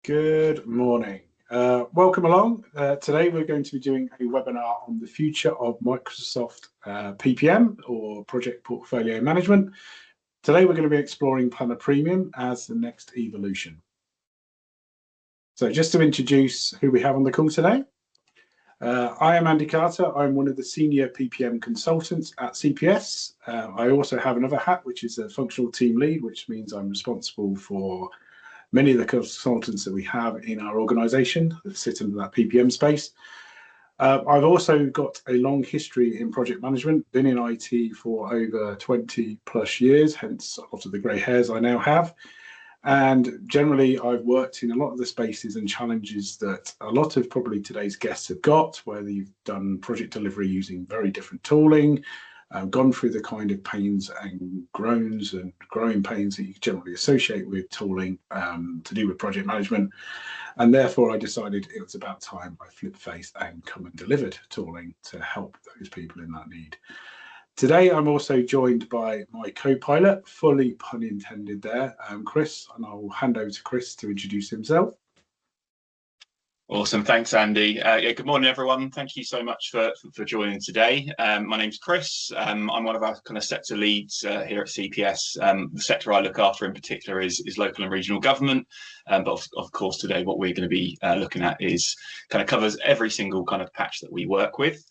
Good morning. Welcome along. Today we're going to be doing a webinar on the future of Microsoft PPM or Project Portfolio Management. Today we're going to be exploring Planner Premium as the next evolution. So just to introduce who we have on the call today. I am Andy Carter. I'm one of the senior PPM consultants at CPS. I also have another hat, which is a functional team lead, which means I'm responsible for many of the consultants that we have in our organisation that sit in that PPM space. I've also got a long history in project management, been in IT for over 20 plus years, hence a lot of the grey hairs I now have. And generally, I've worked in a lot of the spaces and challenges that a lot of probably today's guests have got, whether you've done project delivery using very different tooling, gone through the kind of pains and groans and growing pains that you generally associate with tooling to do with project management. And therefore, I decided it was about time I flipped face and come and delivered tooling to help those people in that need. Today, I'm also joined by my co-pilot, fully pun intended there, Chris, and I'll hand over to Chris to introduce himself. Awesome, thanks Andy. Yeah, good morning everyone. Thank you so much for joining today. My name's Chris. I'm one of our kind of sector leads here at CPS. The sector I look after in particular is local and regional government. But of course today what we're going to be looking at is kind of covers every single kind of patch that we work with.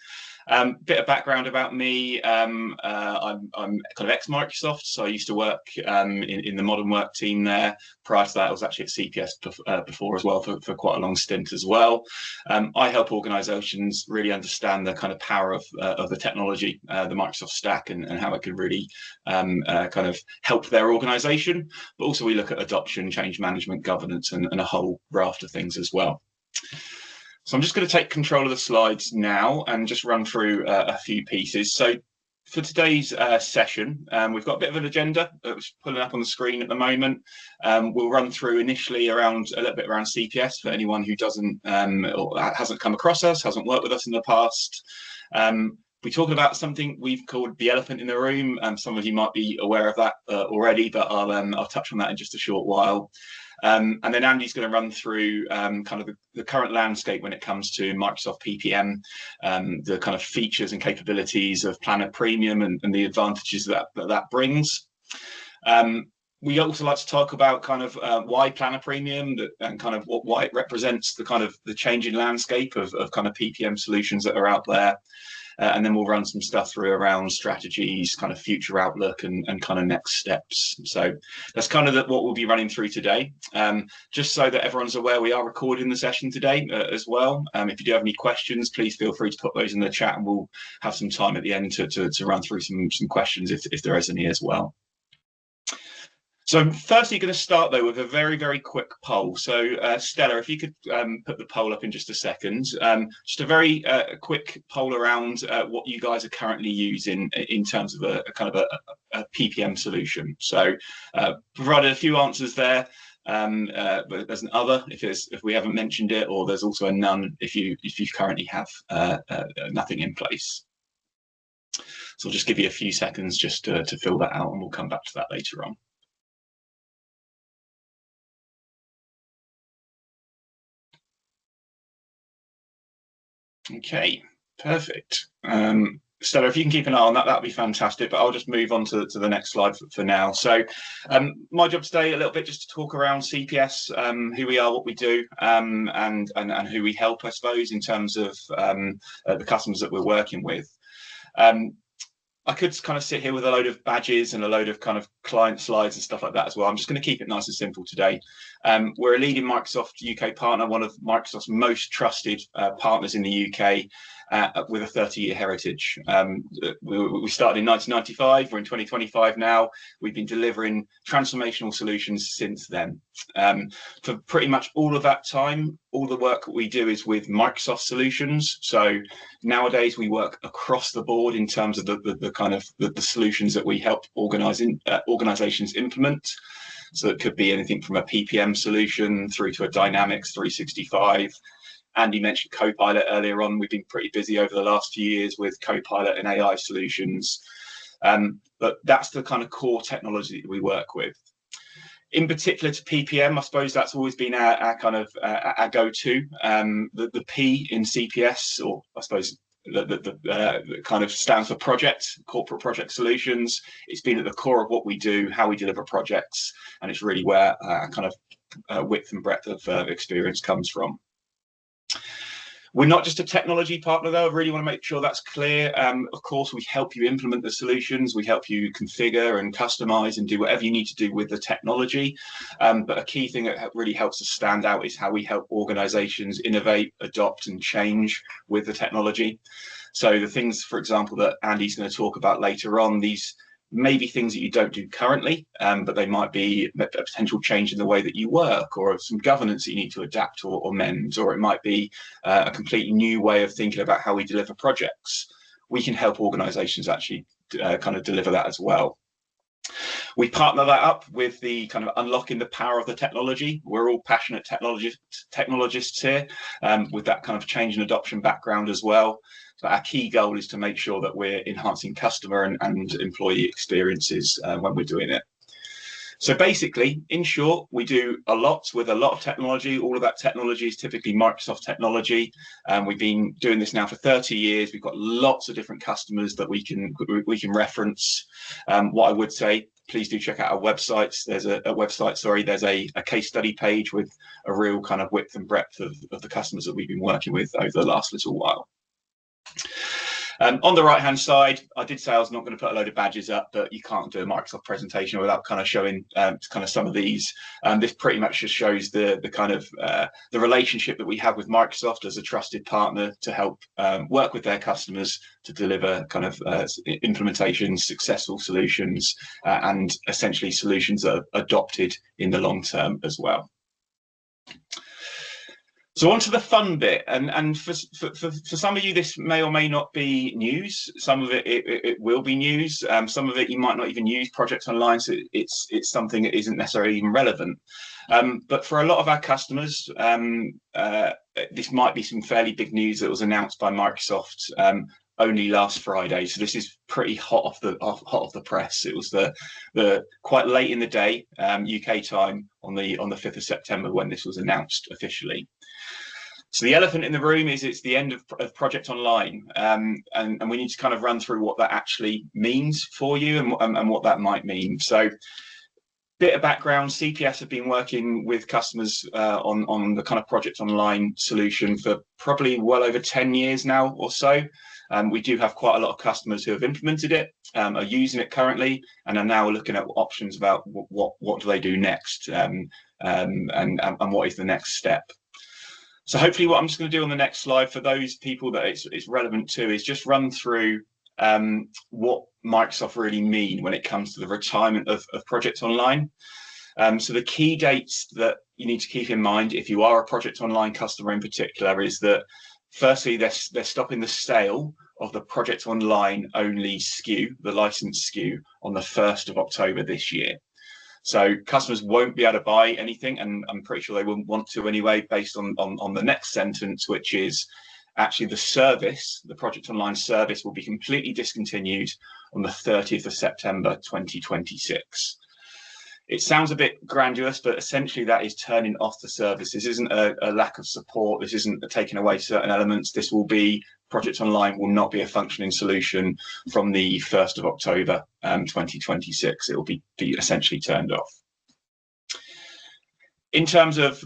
Bit of background about me. I'm kind of ex-Microsoft, so I used to work in the modern work team there. Prior to that, I was actually at CPS before as well for quite a long stint as well. I help organisations really understand the kind of power of the technology, the Microsoft stack, and how it can really kind of help their organisation. But also we look at adoption, change management, governance, and a whole raft of things as well. So I'm just going to take control of the slides now and just run through a few pieces. So for today's session, we've got a bit of an agenda that's pulling up on the screen at the moment. We'll run through initially a little bit around CPS for anyone who doesn't or hasn't come across us, hasn't worked with us in the past. We're talking about something we've called the elephant in the room. Some of you might be aware of that already, but I'll touch on that in just a short while. And then Andy's going to run through kind of the current landscape when it comes to Microsoft PPM, the kind of features and capabilities of Planner Premium and the advantages that brings. We also like to talk about kind of why Planner Premium and kind of why it represents the kind of the changing landscape of kind of PPM solutions that are out there. And then we'll run some stuff through around strategies, kind of future outlook and kind of next steps. So that's kind of what we'll be running through today. Just so that everyone's aware, we are recording the session today as well. If you do have any questions, please feel free to put those in the chat and we'll have some time at the end to run through some questions if there is any as well. So firstly, going to start though with a very, very quick poll. So Stella, if you could put the poll up in just a second. Just a very quick poll around what you guys are currently using in terms of a kind of a PPM solution. So provided a few answers there. But there's an other if we haven't mentioned it, or there's also a none if you currently have nothing in place. So I'll just give you a few seconds just to fill that out, and we'll come back to that later on. Okay, perfect. Stella, if you can keep an eye on that, that'd be fantastic. But I'll just move on to the next slide for now. So my job today a little bit just to talk around CPS, who we are, what we do, and who we help, I suppose, in terms of the customers that we're working with. I could kind of sit here with a load of badges and a load of kind of client slides and stuff like that as well. I'm just going to keep it nice and simple today. We're a leading Microsoft UK partner, one of Microsoft's most trusted partners in the UK with a 30-year heritage. We started in 1995, we're in 2025 now. We've been delivering transformational solutions since then. For pretty much all of that time, all the work that we do is with Microsoft solutions. So nowadays we work across the board in terms of the kind of the solutions that we help organizations implement. So it could be anything from a PPM solution through to a Dynamics 365. Andy mentioned Copilot earlier on. We've been pretty busy over the last few years with Copilot and AI solutions. But that's the kind of core technology that we work with. In particular to PPM, I suppose that's always been our kind of our go-to. The P in CPS, or I suppose the kind of stands for project, corporate project solutions. It's been at the core of what we do, how we deliver projects, and it's really where our kind of width and breadth of experience comes from. We're not just a technology partner, though. I really want to make sure that's clear. Of course, we help you implement the solutions. We help you configure and customize and do whatever you need to do with the technology. But a key thing that really helps us stand out is how we help organizations innovate, adopt, and change with the technology. So the things, for example, that Andy's going to talk about later on, these may be things that you don't do currently, but they might be a potential change in the way that you work, or some governance that you need to adapt or mend, or it might be a completely new way of thinking about how we deliver projects. We can help organizations actually kind of deliver that as well. We partner that up with the kind of unlocking the power of the technology. We're all passionate technologists here, with that kind of change and adoption background as well. So our key goal is to make sure that we're enhancing customer and employee experiences when we're doing it. So basically, in short, we do a lot with a lot of technology. All of that technology is typically Microsoft technology. We've been doing this now for 30 years. We've got lots of different customers that we can reference. What I would say, please do check out our websites. There's there's a case study page with a real kind of width and breadth of the customers that we've been working with over the last little while. On the right hand side, I did say I was not going to put a load of badges up, but you can't do a Microsoft presentation without kind of showing kind of some of these. This pretty much just shows the kind of the relationship that we have with Microsoft as a trusted partner to help work with their customers to deliver kind of implementations, successful solutions, and essentially solutions that are adopted in the long term as well. So on to the fun bit, and for some of you, this may or may not be news. Some of it will be news. Some of it you might not even use Project Online, so it's something that isn't necessarily even relevant. But for a lot of our customers, this might be some fairly big news that was announced by Microsoft only last Friday. So this is pretty hot off the press. It was the quite late in the day, UK time, on the 5th of September when this was announced officially. So the elephant in the room is it's the end of Project Online, and we need to kind of run through what that actually means for you and what that might mean. So bit of background, CPS have been working with customers on the kind of Project Online solution for probably well over 10 years now or so. We do have quite a lot of customers who have implemented it, are using it currently, and are now looking at options about what do they do next, and what is the next step. So hopefully what I'm just going to do on the next slide for those people that it's relevant to is just run through what Microsoft really mean when it comes to the retirement of Project Online. So the key dates that you need to keep in mind if you are a Project Online customer in particular is that firstly, they're stopping the sale of the Project Online only SKU, the license SKU, on the 1st of October this year. So customers won't be able to buy anything, and I'm pretty sure they wouldn't want to anyway, based on the next sentence, which is actually the service, the Project Online service, will be completely discontinued on the 30th of September 2026. It sounds a bit grandiose, but essentially that is turning off the service. This isn't a lack of support. This isn't taking away certain elements. This will be, Project Online will not be a functioning solution from the 1st of October 2026. It will be essentially turned off. In terms of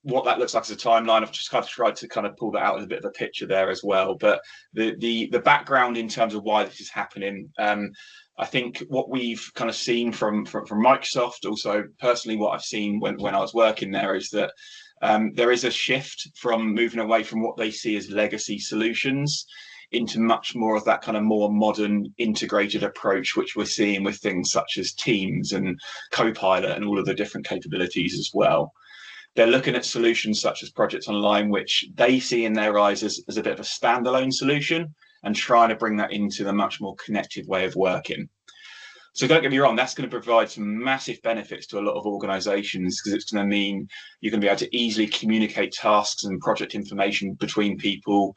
what that looks like as a timeline, I've just kind of tried to kind of pull that out as a bit of a picture there as well. But the background in terms of why this is happening, I think what we've kind of seen from Microsoft, also personally what I've seen when I was working there, is that there is a shift from moving away from what they see as legacy solutions into much more of that kind of more modern integrated approach, which we're seeing with things such as Teams and Copilot and all of the different capabilities as well. They're looking at solutions such as Project Online, which they see in their eyes as a bit of a standalone solution, and trying to bring that into the much more connected way of working. So don't get me wrong, that's going to provide some massive benefits to a lot of organizations, because it's going to mean you're going to be able to easily communicate tasks and project information between people,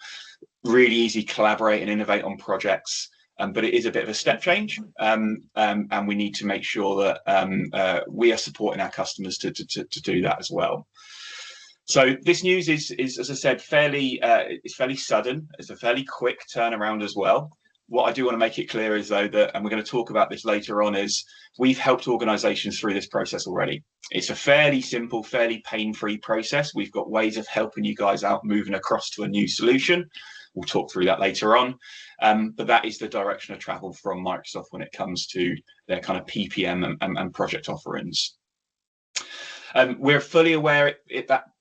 really easy collaborate and innovate on projects. but it is a bit of a step change, and we need to make sure that we are supporting our customers to do that as well. So this news is as I said, fairly sudden. It's a fairly quick turnaround as well. What I do want to make it clear is, though, that, and we're going to talk about this later on, is we've helped organisations through this process already. It's a fairly simple, fairly pain-free process. We've got ways of helping you guys out moving across to a new solution. We'll talk through that later on. But that is the direction of travel from Microsoft when it comes to their kind of PPM and project offerings. We're fully aware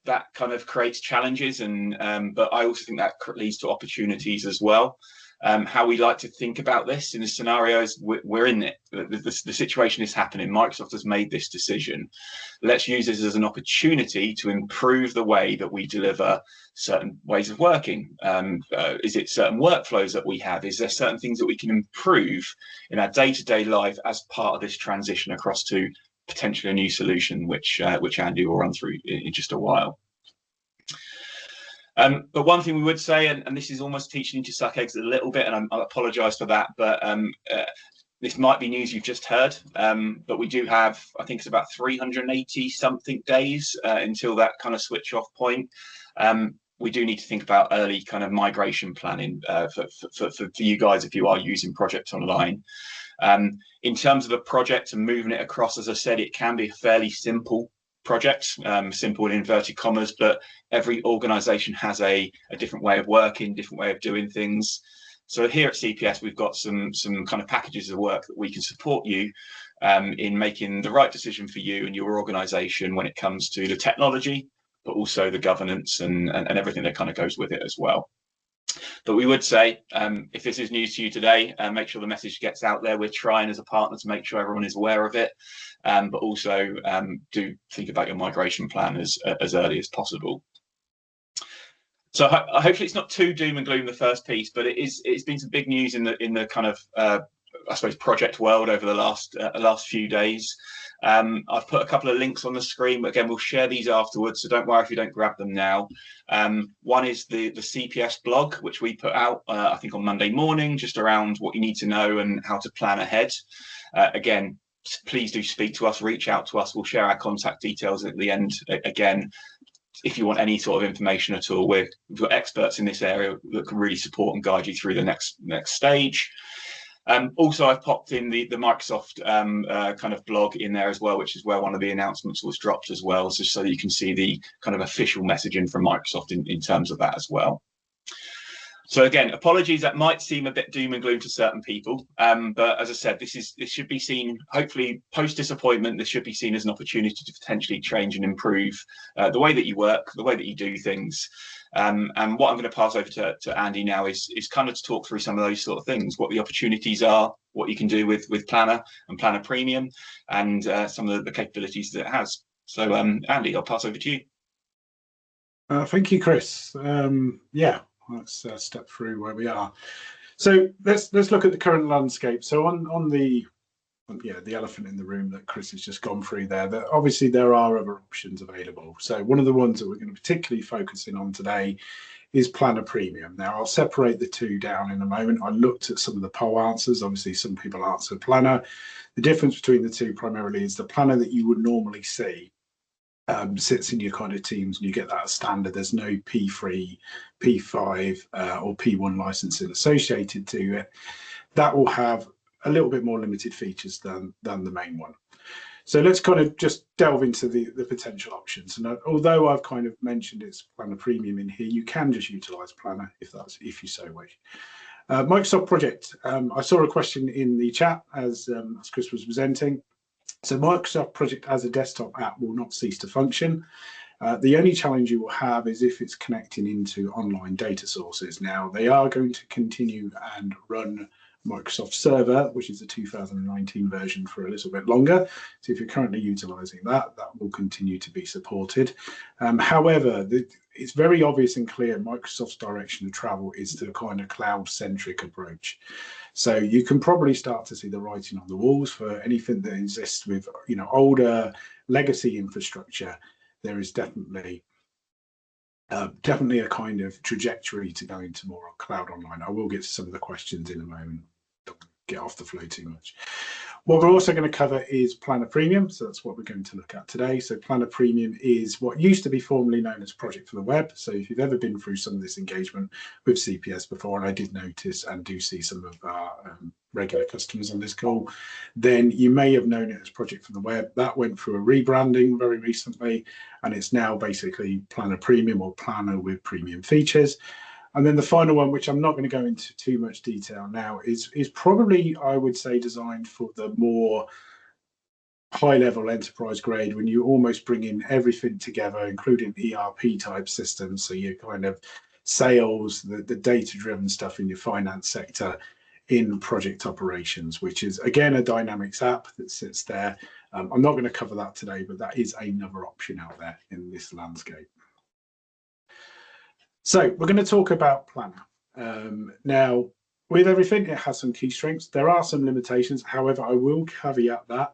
that kind of creates challenges, but I also think that leads to opportunities as well. How we like to think about this in the scenarios, we're in it. The situation is happening. Microsoft has made this decision. Let's use this as an opportunity to improve the way that we deliver certain ways of working. Is it certain workflows that we have? Is there certain things that we can improve in our day-to-day life as part of this transition across to potentially a new solution, which Andy will run through in just a while. But one thing we would say, and this is almost teaching you to suck eggs a little bit, and I apologise for that, but this might be news you've just heard, but we do have, I think it's about 380 something days until that kind of switch off point. We do need to think about early kind of migration planning for you guys if you are using Project Online. In terms of the project and moving it across, as I said, it can be a fairly simple project, simple in inverted commas, but every organization has a different way of working, different way of doing things. So here at CPS, we've got some kind of packages of work that we can support you in making the right decision for you and your organization when it comes to the technology, but also the governance and everything that kind of goes with it as well. But we would say, if this is news to you today, make sure the message gets out there. We're trying as a partner to make sure everyone is aware of it, but also do think about your migration plan as early as possible. So hopefully it's not too doom and gloom, the first piece, but it's been some big news in the kind of I suppose project world over the last few days. I've put a couple of links on the screen, but again, we'll share these afterwards, so don't worry if you don't grab them now. One is the CPS blog, which we put out, I think on Monday morning, just around what you need to know and how to plan ahead. Again, please do speak to us, reach out to us. We'll share our contact details at the end. Again, if you want any sort of information at all, we've got experts in this area that can really support and guide you through the next stage. Also, I've popped in the Microsoft kind of blog in there as well, which is where one of the announcements was dropped as well, just so that you can see the kind of official messaging from Microsoft in terms of that as well. So again, apologies, that might seem a bit doom and gloom to certain people, but as I said, this should be seen, hopefully post disappointment, this should be seen as an opportunity to potentially change and improve the way that you work, the way that you do things. And what I'm going to pass over to Andy now is kind of to talk through some of those sort of things, what the opportunities are, what you can do with Planner and Planner Premium, and some of the capabilities that it has. So Andy, I'll pass over to you. Thank you, Chris. Yeah, let's step through where we are. So let's look at the current landscape. So on the elephant in the room that Chris has just gone through there, that obviously there are other options available. So one of the ones that we're going to particularly focus in on today is Planner Premium. Now I'll separate the two down in a moment. I looked at some of the poll answers. Obviously some people answered Planner. The difference between the two primarily is the Planner that you would normally see sits in your kind of teams, and you get that as standard. There's no P3, P5 or P1 licensing associated to it. That will have a little bit more limited features than the main one. So let's kind of just delve into the potential options. And although I've kind of mentioned it's Planner Premium in here, you can just utilize Planner if you so wish. Microsoft Project. I saw a question in the chat as Chris was presenting. So Microsoft Project as a desktop app will not cease to function. The only challenge you will have is if it's connecting into online data sources. Now, they are going to continue and run Microsoft Server, which is the 2019 version, for a little bit longer. So if you're currently utilizing that will continue to be supported. However, it's very obvious and clear Microsoft's direction of travel is to a kind of cloud-centric approach. So you can probably start to see the writing on the walls for anything that exists with, older legacy infrastructure. There is definitely a kind of trajectory to go into more cloud online. I will get to some of the questions in a moment. get off the flow too much. What we're also going to cover is Planner Premium. So that's what we're going to look at today. So Planner Premium is what used to be formerly known as Project for the Web. So if you've ever been through some of this engagement with CPS before, and I did notice and do see some of our regular customers on this call, then you may have known it as Project for the Web. That went through a rebranding very recently, and it's now basically Planner Premium or Planner with premium features. And then the final one, which I'm not going to go into too much detail now, is probably, I would say, designed for the more high-level enterprise grade, when you almost bring in everything together, including ERP type systems. So you kind of sales, the data-driven stuff in your finance sector in project operations, which is, again, a Dynamics app that sits there. I'm not going to cover that today, but that is another option out there in this landscape. So we're going to talk about Planner. Now, with everything, it has some key strengths. There are some limitations. However, I will caveat that.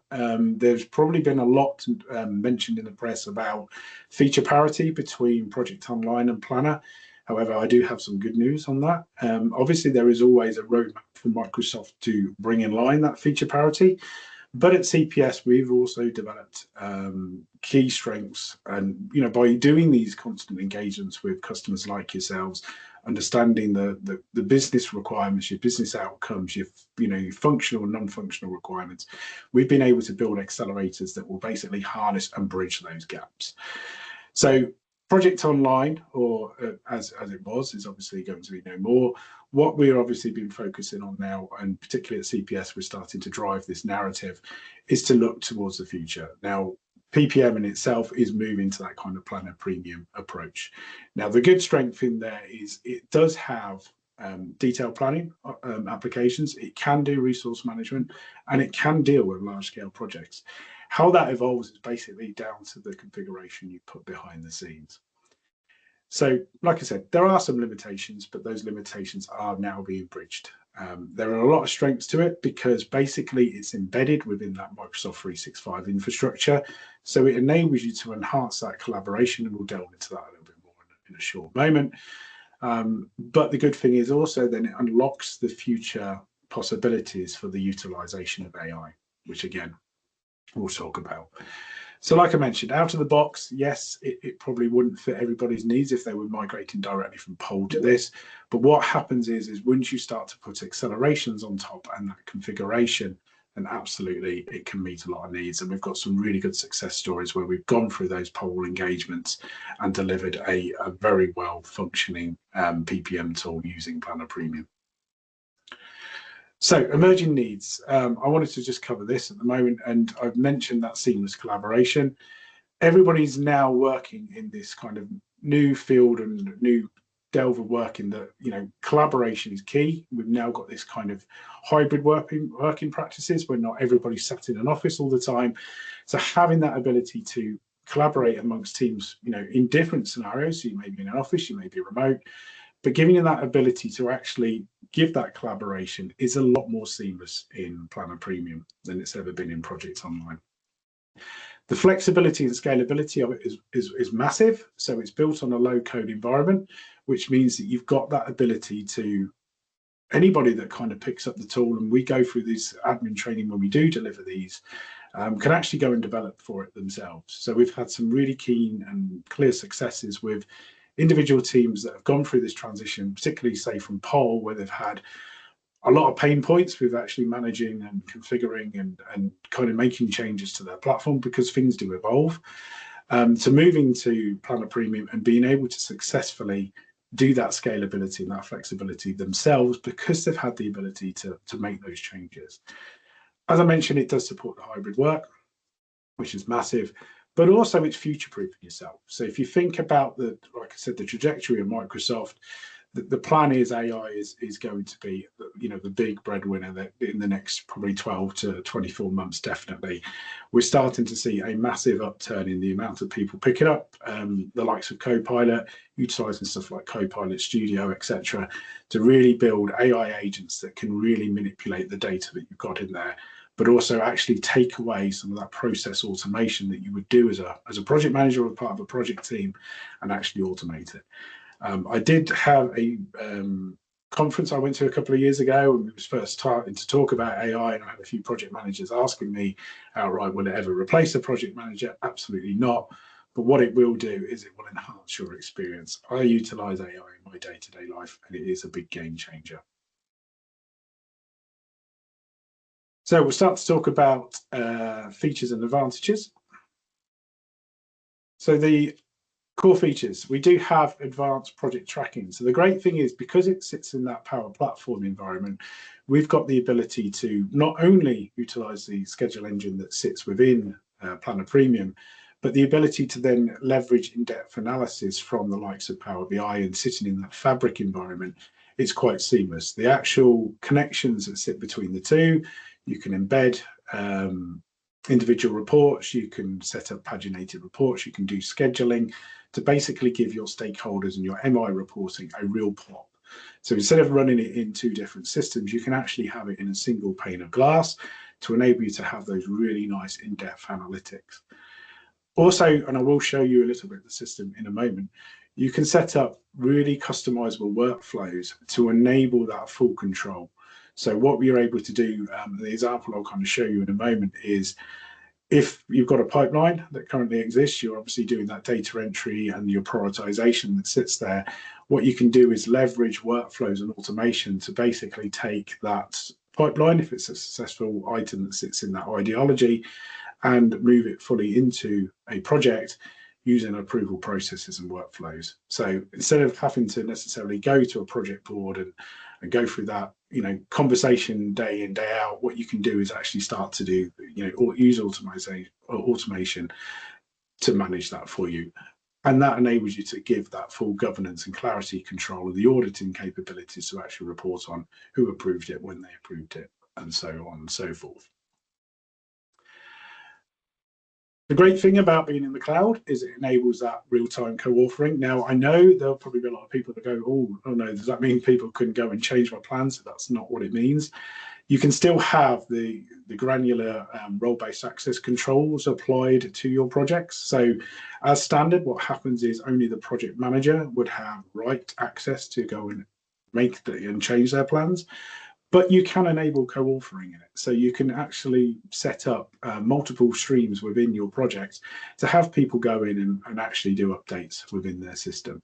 There's probably been a lot mentioned in the press about feature parity between Project Online and Planner. However, I do have some good news on that. Obviously, there is always a roadmap for Microsoft to bring in line that feature parity. But at CPS, we've also developed key strengths, and by doing these constant engagements with customers like yourselves, understanding the business requirements, your business outcomes, your functional and non-functional requirements, we've been able to build accelerators that will basically harness and bridge those gaps. So Project Online, or as it was, is obviously going to be no more. What we're obviously been focusing on now, and particularly at CPS, we're starting to drive this narrative, is to look towards the future. Now, PPM in itself is moving to that kind of Planner Premium approach. Now, the good strength in there is it does have detailed planning applications. It can do resource management, and it can deal with large-scale projects. How that evolves is basically down to the configuration you put behind the scenes. So, like I said, there are some limitations, but those limitations are now being bridged. There are a lot of strengths to it because basically it's embedded within that Microsoft 365 infrastructure. So it enables you to enhance that collaboration, and we'll delve into that a little bit more in a short moment. But the good thing is also then it unlocks the future possibilities for the utilization of AI, which again, we'll talk about. So like I mentioned, out of the box, yes, it probably wouldn't fit everybody's needs if they were migrating directly from Pole to this. But what happens is once you start to put accelerations on top and that configuration, then absolutely it can meet a lot of needs. And we've got some really good success stories where we've gone through those Pole engagements and delivered a very well functioning PPM tool using Planner Premium. So emerging needs, I wanted to just cover this at the moment, and I've mentioned that seamless collaboration. Everybody's now working in this kind of new field and new delve of work in that, collaboration is key. We've now got this kind of hybrid working practices where not everybody's sat in an office all the time. So having that ability to collaborate amongst teams, in different scenarios, so you may be in an office, you may be remote, but giving you that ability to actually give that collaboration is a lot more seamless in Planner Premium than it's ever been in Project Online. The flexibility and scalability of it is massive. So it's built on a low-code environment, which means that you've got that ability to anybody that kind of picks up the tool, and we go through this admin training when we do deliver these, can actually go and develop for it themselves. So we've had some really keen and clear successes with individual teams that have gone through this transition, particularly say from Pole, where they've had a lot of pain points with actually managing and configuring and kind of making changes to their platform because things do evolve. So moving to Planner Premium and being able to successfully do that scalability and that flexibility themselves because they've had the ability to make those changes. As I mentioned, it does support the hybrid work, which is massive, but also it's future-proofing yourself. So if you think about like I said, the trajectory of Microsoft, the plan is AI is going to be, the big breadwinner that in the next probably 12 to 24 months, definitely. We're starting to see a massive upturn in the amount of people picking up the likes of Copilot, utilizing stuff like Copilot Studio, etc., to really build AI agents that can really manipulate the data that you've got in there, but also actually take away some of that process automation that you would do as a project manager or part of a project team and actually automate it. I did have a conference I went to a couple of years ago when we was first starting to talk about AI, and I had a few project managers asking me outright, will it ever replace a project manager? Absolutely not. But what it will do is it will enhance your experience. I utilize AI in my day-to-day life, and it is a big game changer. So we'll start to talk about features and advantages. So the core features, we do have advanced project tracking. So the great thing is, because it sits in that Power Platform environment, we've got the ability to not only utilize the schedule engine that sits within Planner Premium, but the ability to then leverage in-depth analysis from the likes of Power BI and sitting in that Fabric environment. It's quite seamless. The actual connections that sit between the two, you can embed individual reports, you can set up paginated reports, you can do scheduling to basically give your stakeholders and your MI reporting a real pop. So instead of running it in two different systems, you can actually have it in a single pane of glass to enable you to have those really nice in-depth analytics. Also, and I will show you a little bit of the system in a moment, you can set up really customizable workflows to enable that full control. So what we're able to do, the example I'll kind of show you in a moment is, if you've got a pipeline that currently exists, you're obviously doing that data entry and your prioritization that sits there. What you can do is leverage workflows and automation to basically take that pipeline, if it's a successful item that sits in that ideology, and move it fully into a project using approval processes and workflows. So instead of having to necessarily go to a project board and go through that, conversation day in, day out, what you can do is actually start to do, or use automation to manage that for you. And that enables you to give that full governance and clarity control of the auditing capabilities to actually report on who approved it, when they approved it, and so on and so forth. The great thing about being in the cloud is it enables that real-time co-authoring. Now, I know there'll probably be a lot of people that go, oh no, does that mean people can go and change my plans? That's not what it means. You can still have the granular role-based access controls applied to your projects. So as standard, what happens is only the project manager would have right access to go and make and change their plans. But you can enable co-authoring in it. So you can actually set up multiple streams within your project to have people go in and actually do updates within their system,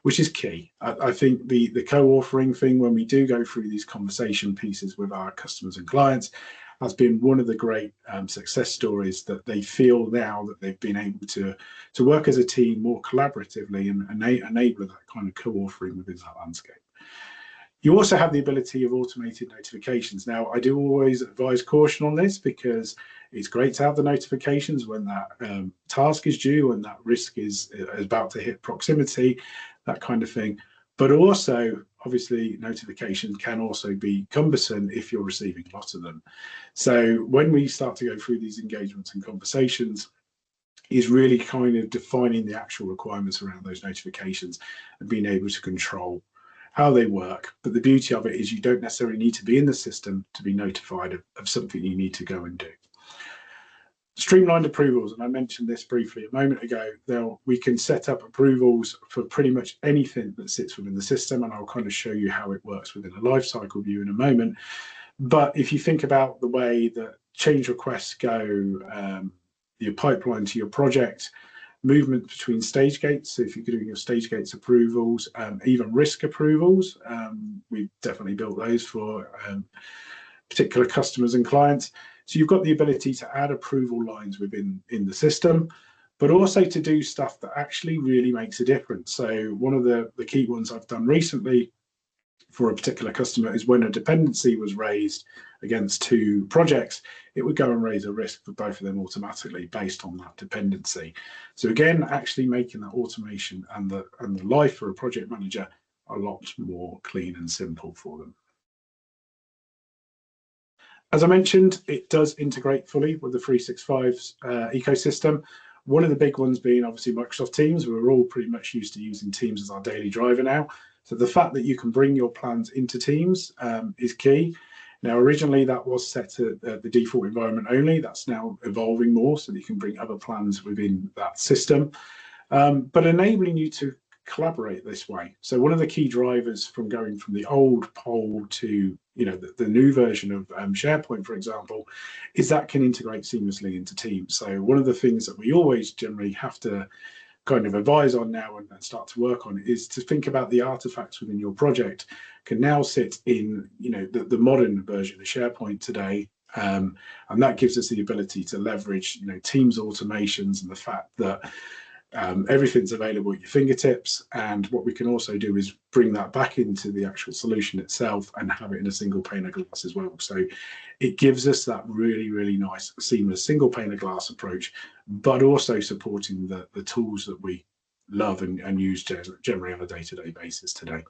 which is key. I think the co-authoring thing, when we do go through these conversation pieces with our customers and clients, has been one of the great success stories, that they feel now that they've been able to work as a team more collaboratively and enable that kind of co-authoring within that landscape. You also have the ability of automated notifications. Now, I do always advise caution on this, because it's great to have the notifications when that task is due and that risk is about to hit proximity, that kind of thing. But also, obviously, notifications can also be cumbersome if you're receiving a lot of them. So when we start to go through these engagements and conversations, is really kind of defining the actual requirements around those notifications and being able to control how they work. But the beauty of it is you don't necessarily need to be in the system to be notified of something you need to go and do. Streamlined approvals, and I mentioned this briefly a moment ago. We can set up approvals for pretty much anything that sits within the system, and I'll kind of show you how it works within a lifecycle view in a moment. But if you think about the way that change requests go, your pipeline to your project, movement between stage gates, so if you're doing your stage gates approvals, even risk approvals, we've definitely built those for particular customers and clients. So you've got the ability to add approval lines within the system, but also to do stuff that actually really makes a difference. So one of the key ones I've done recently for a particular customer is, when a dependency was raised against two projects, it would go and raise a risk for both of them automatically based on that dependency. So again, actually making that automation and the life for a project manager a lot more clean and simple for them. As I mentioned, it does integrate fully with the 365's ecosystem. One of the big ones being obviously Microsoft Teams. We're all pretty much used to using Teams as our daily driver now. So the fact that you can bring your plans into Teams is key. Now, originally that was set at the default environment only. That's now evolving more so that you can bring other plans within that system. But enabling you to collaborate this way. So one of the key drivers from going from the old poll to the new version of SharePoint, for example, is that can integrate seamlessly into Teams. So one of the things that we always generally have to kind of advise on now and start to work on is to think about the artifacts within your project can now sit in the modern version of SharePoint today, and that gives us the ability to leverage Teams automations and the fact that everything's available at your fingertips. And what we can also do is bring that back into the actual solution itself and have it in a single pane of glass as well. So it gives us that really, really nice, seamless single pane of glass approach, but also supporting the tools that we love and use generally on a day-to-day basis today.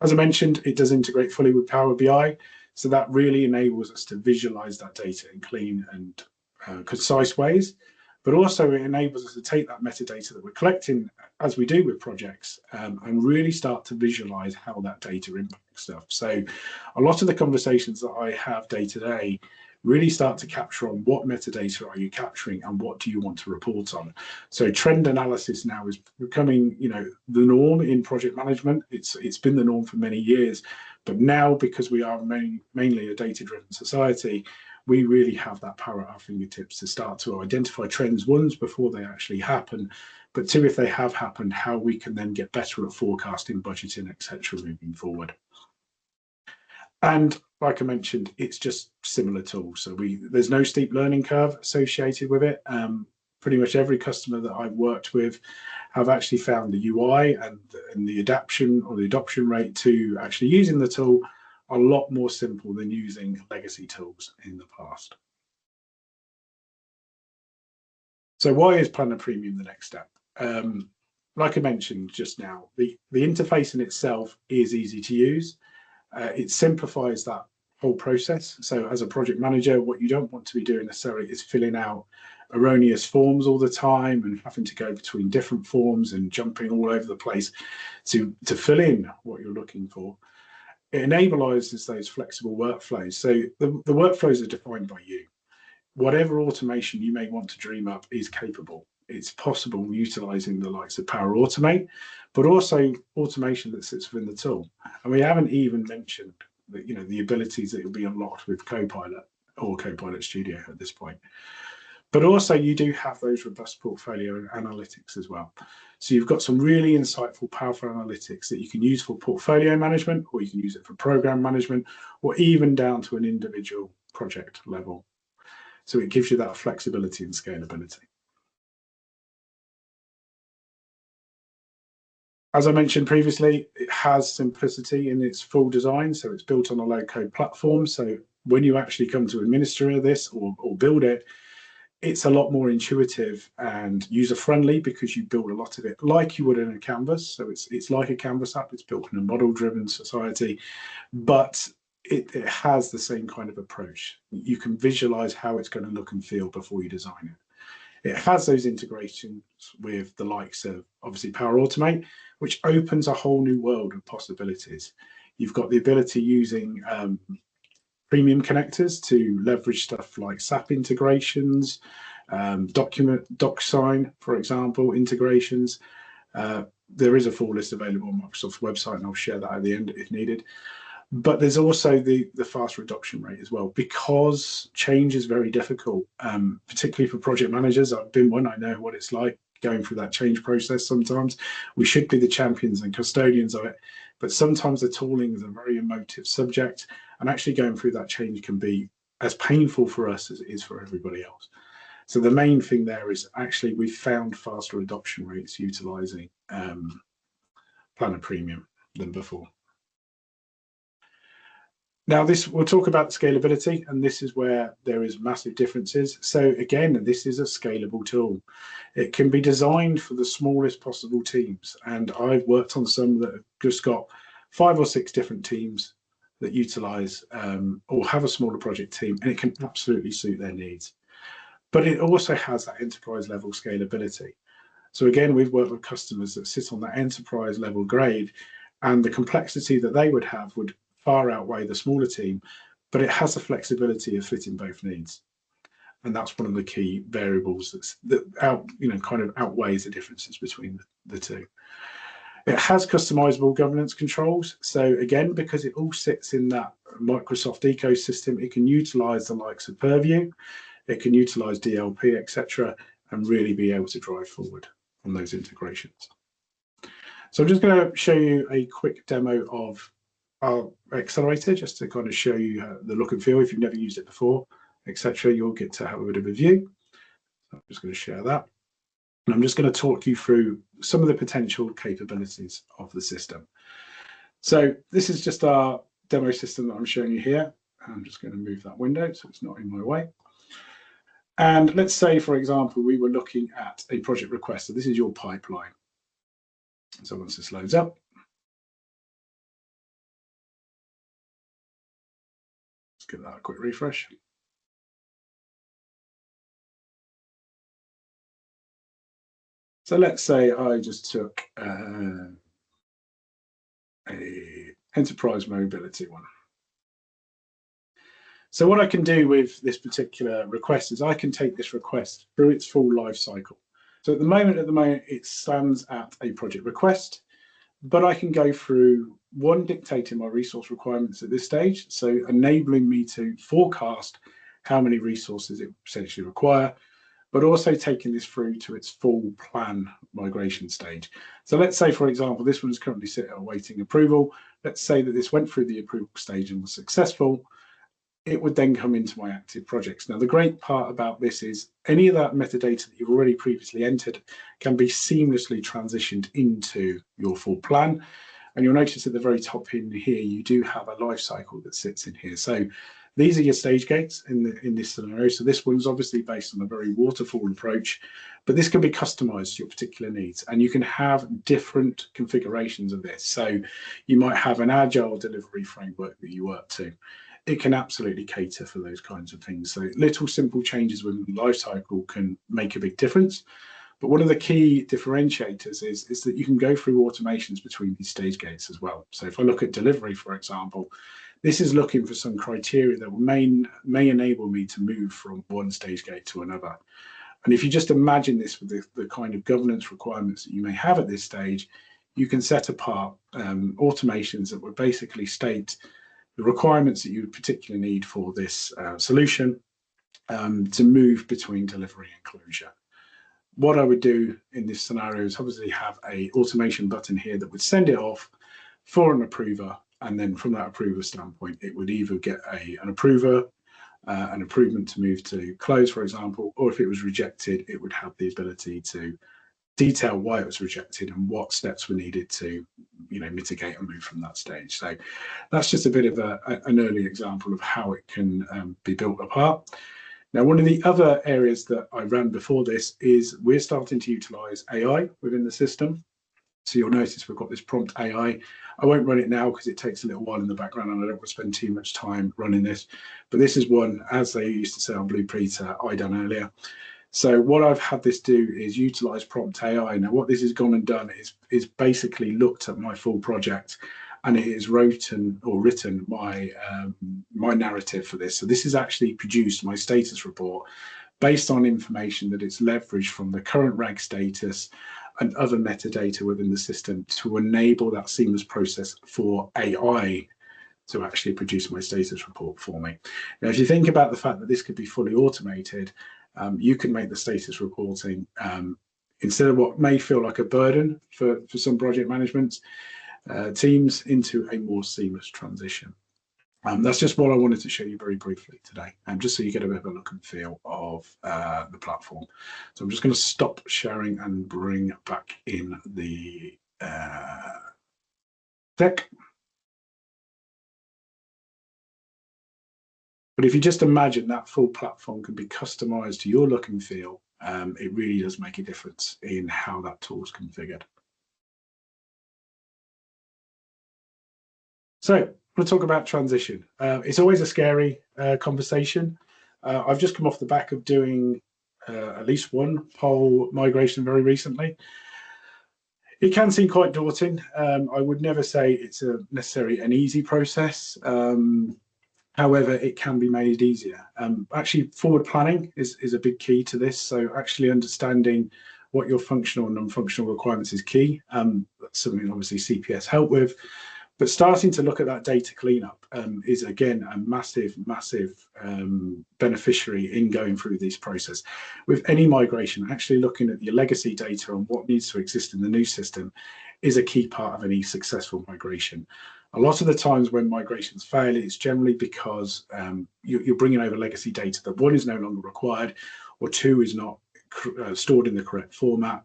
As I mentioned, it does integrate fully with Power BI. So that really enables us to visualize that data in clean and concise ways. But also it enables us to take that metadata that we're collecting, as we do with projects, and really start to visualize how that data impacts stuff. So a lot of the conversations that I have day to day really start to capture on what metadata are you capturing and what do you want to report on. So trend analysis now is becoming, the norm in project management. It's been the norm for many years, but now because we are mainly a data-driven society, we really have that power at our fingertips to start to identify trends, once before they actually happen, but two, if they have happened, how we can then get better at forecasting, budgeting, etc. moving forward. And like I mentioned, it's just similar tools. So there's no steep learning curve associated with it. Pretty much every customer that I've worked with have actually found the UI and the adaption or the adoption rate to actually using the tool a lot more simple than using legacy tools in the past. So why is Planner Premium the next step? Like I mentioned just now, the interface in itself is easy to use. It simplifies that whole process. So as a project manager, what you don't want to be doing necessarily is filling out erroneous forms all the time and having to go between different forms and jumping all over the place to fill in what you're looking for. It enables those flexible workflows. So the workflows are defined by you. Whatever automation you may want to dream up is capable. It's possible utilizing the likes of Power Automate, but also automation that sits within the tool. And we haven't even mentioned the abilities that will be unlocked with Copilot or Copilot Studio at this point. But also you do have those robust portfolio analytics as well. So you've got some really insightful, powerful analytics that you can use for portfolio management, or you can use it for program management, or even down to an individual project level. So it gives you that flexibility and scalability. As I mentioned previously, it has simplicity in its full design. So it's built on a low-code platform. So when you actually come to administer this or build it, it's a lot more intuitive and user-friendly because you build a lot of it like you would in a canvas. So it's like a canvas app. It's built in a model-driven society, but it has the same kind of approach. You can visualize how it's going to look and feel before you design it. It has those integrations with the likes of, obviously, Power Automate, which opens a whole new world of possibilities. You've got the ability using premium connectors to leverage stuff like SAP integrations, DocSign, for example, integrations. There is a full list available on Microsoft's website, and I'll share that at the end if needed. But there's also the fast adoption rate as well, because change is very difficult, particularly for project managers. I've been one, I know what it's like going through that change process sometimes. We should be the champions and custodians of it, but sometimes the tooling is a very emotive subject, and actually going through that change can be as painful for us as it is for everybody else. So the main thing there is actually we've found faster adoption rates utilizing Planner Premium than before. Now, we'll talk about scalability, and this is where there is massive differences. So again, this is a scalable tool. It can be designed for the smallest possible teams, and I've worked on some that have just got 5 or 6 different teams that utilize or have a smaller project team, and it can absolutely suit their needs. But it also has that enterprise level scalability. So again, we've worked with customers that sit on that enterprise level grade, and the complexity that they would have would far outweigh the smaller team, but it has the flexibility of fitting both needs. And that's one of the key variables that kind of outweighs the differences between the two. It has customizable governance controls. So again, because it all sits in that Microsoft ecosystem, it can utilize the likes of Purview, it can utilize DLP, etc., and really be able to drive forward on those integrations. So I'm just going to show you a quick demo of our accelerator, just to kind of show you the look and feel. If you've never used it before, etc., you'll get to have a bit of a view. So I'm just going to share that. And I'm just going to talk you through some of the potential capabilities of the system. So this is just our demo system that I'm showing you here. I'm just going to move that window so it's not in my way. And let's say, for example, we were looking at a project request. So this is your pipeline. So once this loads up, let's give that a quick refresh. So let's say I just took a enterprise mobility one. So what I can do with this particular request is I can take this request through its full life cycle. So at the moment, it stands at a project request, but I can go through dictating my resource requirements at this stage, so enabling me to forecast how many resources it potentially require, but also taking this through to its full plan migration stage. So let's say, for example, this one's currently sitting awaiting approval. Let's say that this went through the approval stage and was successful. It would then come into my active projects. Now, the great part about this is any of that metadata that you've already previously entered can be seamlessly transitioned into your full plan. And you'll notice at the very top in here, you do have a life cycle that sits in here. So these are your stage gates in this scenario. So this one's obviously based on a very waterfall approach, but this can be customized to your particular needs. And you can have different configurations of this. So you might have an agile delivery framework that you work to. It can absolutely cater for those kinds of things. So little simple changes within the life cycle can make a big difference. But one of the key differentiators is that you can go through automations between these stage gates as well. So if I look at delivery, for example, this is looking for some criteria that may enable me to move from one stage gate to another. And if you just imagine this with the kind of governance requirements that you may have at this stage, you can set apart automations that would basically state the requirements that you would particularly need for this solution to move between delivery and closure. What I would do in this scenario is obviously have a automation button here that would send it off for an approver. And then from that approver standpoint, it would either get an approver, an approvement to move to close, for example, or if it was rejected, it would have the ability to detail why it was rejected and what steps were needed to mitigate and move from that stage. So that's just a bit of an early example of how it can be built apart. Now, one of the other areas that I ran before this is we're starting to utilize AI within the system. So you'll notice we've got this prompt AI. I won't run it now because it takes a little while in the background and I don't want to spend too much time running this. But this is one, as they used to say on Blue Peter, I done earlier. So what I've had this do is utilize prompt AI. Now, what this has gone and done is basically looked at my full project and it has written my my narrative for this. So this has actually produced my status report based on information that it's leveraged from the current reg status and other metadata within the system to enable that seamless process for AI to actually produce my status report for me. Now, if you think about the fact that this could be fully automated, you can make the status reporting instead of what may feel like a burden for some project management teams into a more seamless transition. That's just what I wanted to show you very briefly today, just so you get a bit of a look and feel of the platform. So I'm just going to stop sharing and bring back in the deck. But if you just imagine that full platform can be customized to your look and feel, it really does make a difference in how that tool is configured. So let's talk about transition. It's always a scary conversation. I've just come off the back of doing at least one whole migration very recently. It can seem quite daunting. I would never say it's necessarily an easy process. However, it can be made easier. Actually, forward planning is a big key to this. So actually understanding what your functional and non-functional requirements is key. That's something obviously CPS help with. But starting to look at that data cleanup is, again, a massive beneficiary in going through this process. With any migration, actually looking at your legacy data and what needs to exist in the new system is a key part of any successful migration. A lot of the times when migrations fail, it's generally because you're bringing over legacy data that, one, is no longer required, or two, is not stored in the correct format.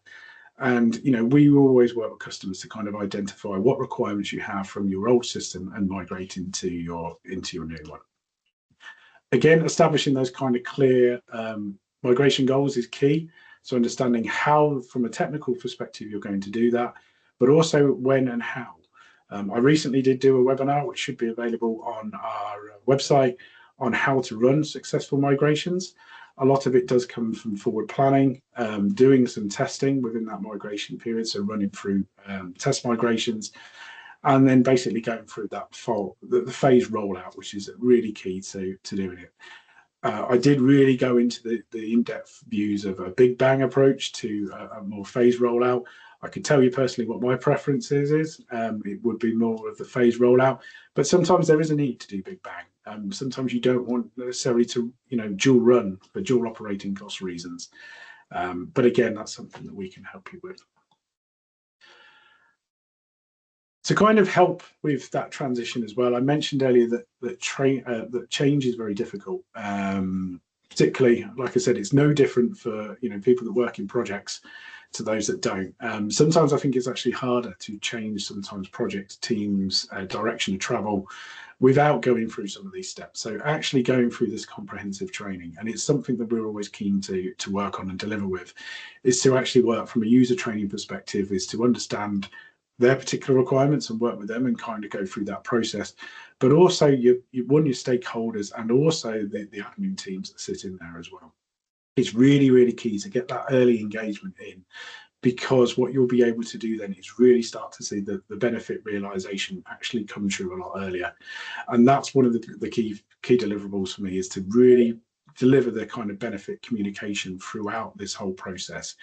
And we will always work with customers to kind of identify what requirements you have from your old system and migrate into your new one. Again, establishing those kind of clear migration goals is key. So understanding how, from a technical perspective, you're going to do that, but also when and how. I recently did do a webinar, which should be available on our website, on how to run successful migrations. A lot of it does come from forward planning, doing some testing within that migration period, so running through test migrations, and then basically going through that the phase rollout, which is really key to doing it. I did really go into the in-depth views of a big bang approach to a more phase rollout. I can tell you personally what my preference is. It would be more of the phase rollout, but sometimes there is a need to do big bang. Sometimes you don't want necessarily to, dual run for dual operating cost reasons. But again, that's something that we can help you with. To kind of help with that transition as well, I mentioned earlier that change is very difficult. Particularly, like I said, it's no different for people that work in projects to those that don't. Sometimes I think it's actually harder to change sometimes project teams' direction of travel without going through some of these steps. So actually going through this comprehensive training, and it's something that we're always keen to work on and deliver with, is to actually work from a user training perspective, is to understand their particular requirements and work with them and kind of go through that process. But also your stakeholders and also the admin teams that sit in there as well. It's really, really key to get that early engagement in, because what you'll be able to do then is really start to see the benefit realization actually come through a lot earlier. And that's one of the key deliverables for me, is to really deliver the kind of benefit communication throughout this whole process.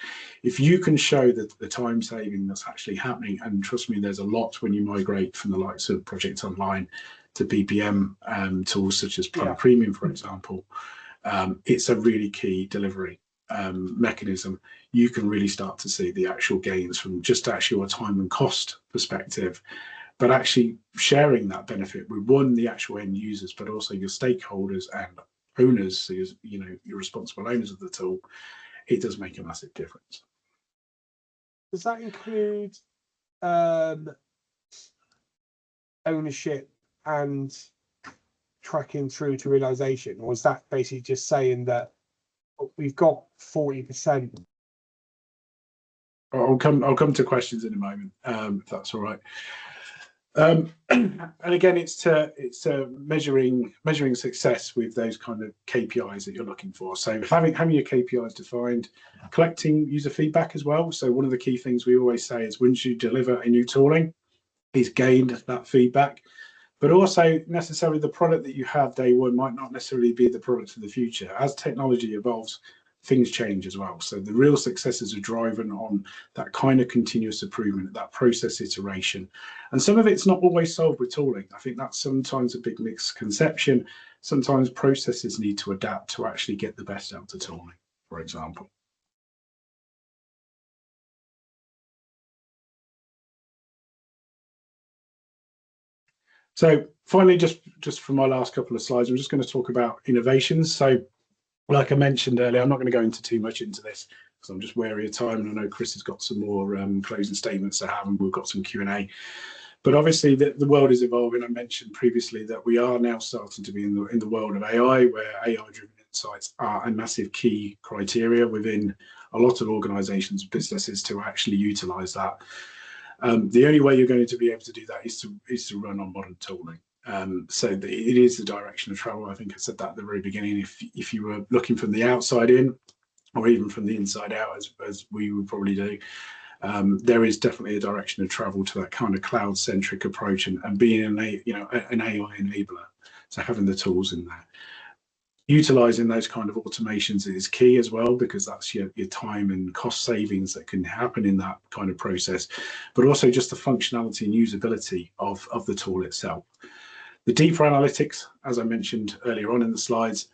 If you can show that the time saving that's actually happening, and trust me, there's a lot when you migrate from the likes of Project Online to PPM tools such as Premium, for example, it's a really key delivery mechanism. You can really start to see the actual gains from just actually a time and cost perspective, but actually sharing that benefit with, one, the actual end users, but also your stakeholders and owners, so your responsible owners of the tool. It does make a massive difference. Does that include ownership and tracking through to realization, or is that basically just saying that we've got 40%? I'll come to questions in a moment, if that's all right. And again, it's measuring success with those kind of KPIs that you're looking for. So having your KPIs defined, collecting user feedback as well. So one of the key things we always say is, once you deliver a new tooling, is gained that feedback. But also, necessarily the product that you have day one might not necessarily be the product of the future. As technology evolves, things change as well. So the real successes are driven on that kind of continuous improvement, that process iteration. And some of it's not always solved with tooling. I think that's sometimes a big misconception. Sometimes processes need to adapt to actually get the best out of tooling, for example. So finally, just for my last couple of slides, I'm just going to talk about innovations. So like I mentioned earlier, I'm not going to go into too much into this because I'm just wary of time, and I know Chris has got some more closing statements to have, and we've got some Q&A. But obviously the world is evolving. I mentioned previously that we are now starting to be in the world of AI, where AI-driven insights are a massive key criteria within a lot of organisations, businesses, to actually utilise that. The only way you're going to be able to do that is to run on modern tooling. So it is the direction of travel. I think I said that at the very beginning. If you were looking from the outside in, or even from the inside out, as we would probably do, there is definitely a direction of travel to that kind of cloud-centric approach and being an AI enabler. So having the tools in there. Utilising those kind of automations is key as well, because that's your time and cost savings that can happen in that kind of process, but also just the functionality and usability of the tool itself. The deeper analytics, as I mentioned earlier on in the slides,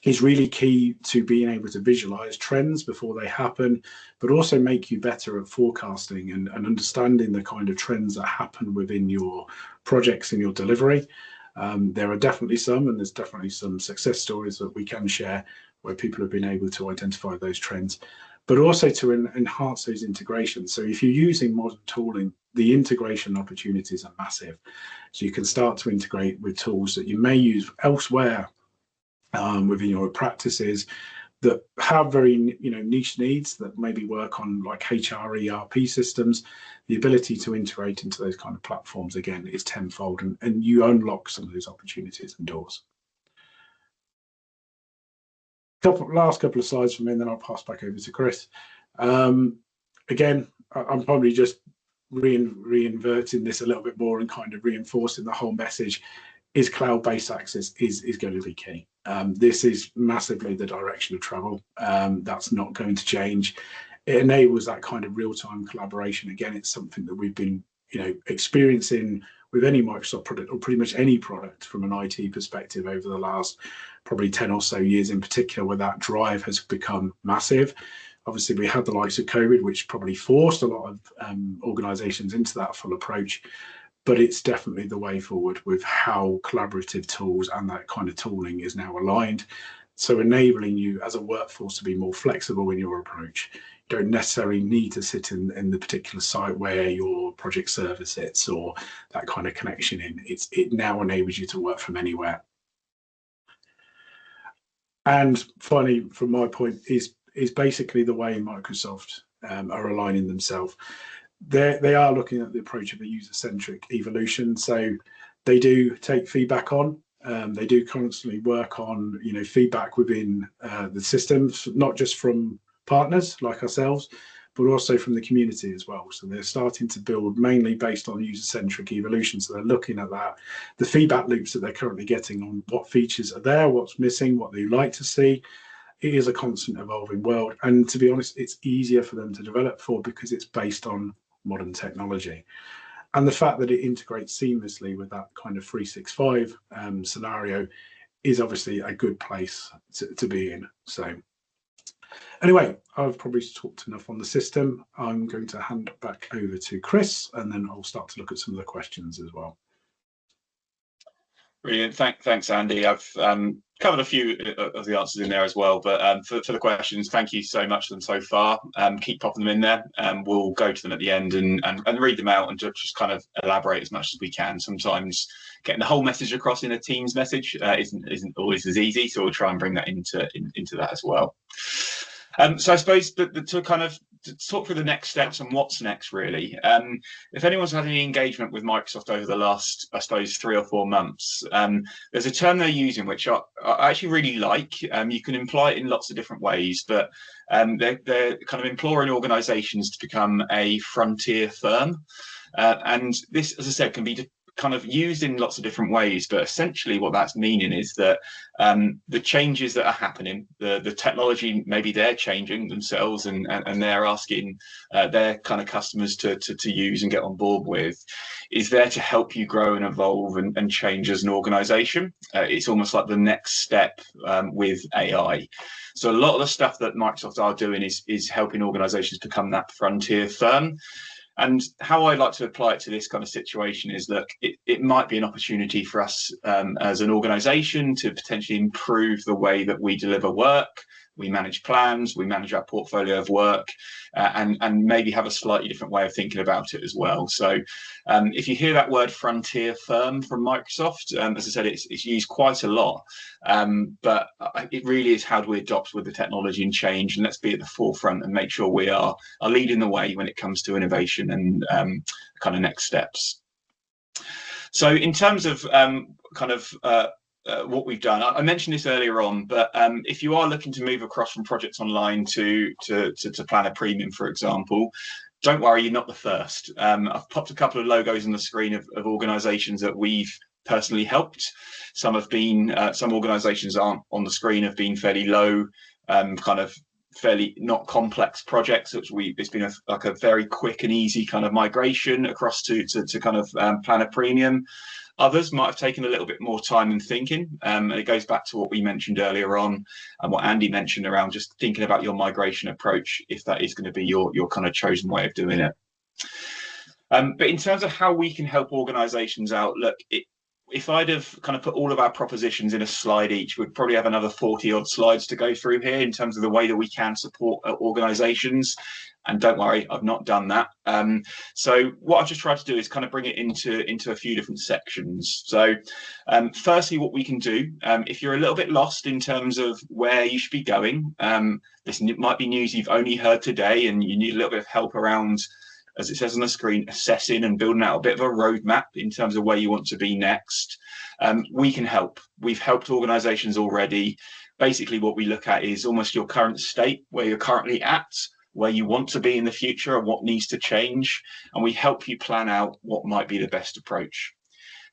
is really key to being able to visualize trends before they happen, but also make you better at forecasting and understanding the kind of trends that happen within your projects and your delivery. There are definitely some, and there's definitely some success stories that we can share where people have been able to identify those trends, but also to enhance those integrations. So if you're using modern tooling, the integration opportunities are massive. So you can start to integrate with tools that you may use elsewhere within your practices that have very niche needs that maybe work on like HR, ERP systems. The ability to integrate into those kind of platforms again is tenfold, and you unlock some of those opportunities and doors. Last couple of slides from me, and then I'll pass back over to Chris. Again, I'm probably just reinverting this a little bit more and kind of reinforcing the whole message. Is cloud-based access is going to be key. This is massively the direction of travel. That's not going to change. It enables that kind of real-time collaboration. Again, it's something that we've been experiencing with any Microsoft product, or pretty much any product from an IT perspective, over the last probably 10 or so years in particular, where that drive has become massive. Obviously, we had the likes of COVID, which probably forced a lot of organizations into that full approach. But it's definitely the way forward with how collaborative tools and that kind of tooling is now aligned. So enabling you as a workforce to be more flexible in your approach. You don't necessarily need to sit in the particular site where your project server sits or that kind of connection in. It now enables you to work from anywhere. And finally, from my point, is basically the way Microsoft are aligning themselves. They are looking at the approach of a user-centric evolution. So they do take feedback on. They do constantly work on feedback within the systems, not just from partners like ourselves, but also from the community as well. So they're starting to build mainly based on user-centric evolution. So they're looking at that, the feedback loops that they're currently getting on what features are there, what's missing, what they like to see. It is a constant evolving world. And to be honest, it's easier for them to develop for because it's based on modern technology. And the fact that it integrates seamlessly with that kind of 365 scenario is obviously a good place to be in. So anyway, I've probably talked enough on the system. I'm going to hand back over to Chris, and then I'll start to look at some of the questions as well. Brilliant. Thanks, Andy. I've covered a few of the answers in there as well, but for the questions, thank you so much for them so far. Keep popping them in there, and we'll go to them at the end and read them out and just kind of elaborate as much as we can. Sometimes getting the whole message across in a Teams message isn't always as easy, so we'll try and bring that into that as well. So I suppose to kind of talk through the next steps and what's next, really. If anyone's had any engagement with Microsoft over the last, I suppose, 3 or 4 months, there's a term they're using which I actually really like. You can imply it in lots of different ways, but they're kind of imploring organisations to become a frontier firm. And this, as I said, can be kind of used in lots of different ways, but essentially what that's meaning is that the changes that are happening, the technology, maybe they're changing themselves and they're asking their kind of customers to use and get on board with, is there to help you grow and evolve and change as an organization. It's almost like the next step with AI. So a lot of the stuff that Microsoft are doing is helping organizations become that frontier firm. And how I like to apply it to this kind of situation is, look, it might be an opportunity for us as an organization to potentially improve the way that we deliver work, we manage plans, we manage our portfolio of work, and maybe have a slightly different way of thinking about it as well. So if you hear that word frontier firm from Microsoft, as I said, it's used quite a lot, but it really is how do we adopt with the technology and change, and let's be at the forefront and make sure we are leading the way when it comes to innovation and kind of next steps. So in terms of what we've done, I mentioned this earlier on, but if you are looking to move across from projects online to Planner Premium, for example, don't worry, you're not the first. I've popped a couple of logos on the screen of organisations that we've personally helped. Some have been, some organisations aren't on the screen, have been fairly low, kind of fairly not complex projects, which it's been like a very quick and easy kind of migration across to kind of Planner Premium. Others might have taken a little bit more time and thinking, and it goes back to what we mentioned earlier on and what Andy mentioned around just thinking about your migration approach, if that is going to be your kind of chosen way of doing it. But in terms of how we can help organisations out, look, if I'd have kind of put all of our propositions in a slide each, we'd probably have another 40 odd slides to go through here in terms of the way that we can support organisations. And don't worry, I've not done that. So what I've just tried to do is kind of bring it into a few different sections. So firstly, what we can do, if you're a little bit lost in terms of where you should be going, this might be news you've only heard today and you need a little bit of help around, as it says on the screen, assessing and building out a bit of a roadmap in terms of where you want to be next. We can help. We've helped organisations already. Basically, what we look at is almost your current state, where you're currently at, where you want to be in the future and what needs to change. And we help you plan out what might be the best approach.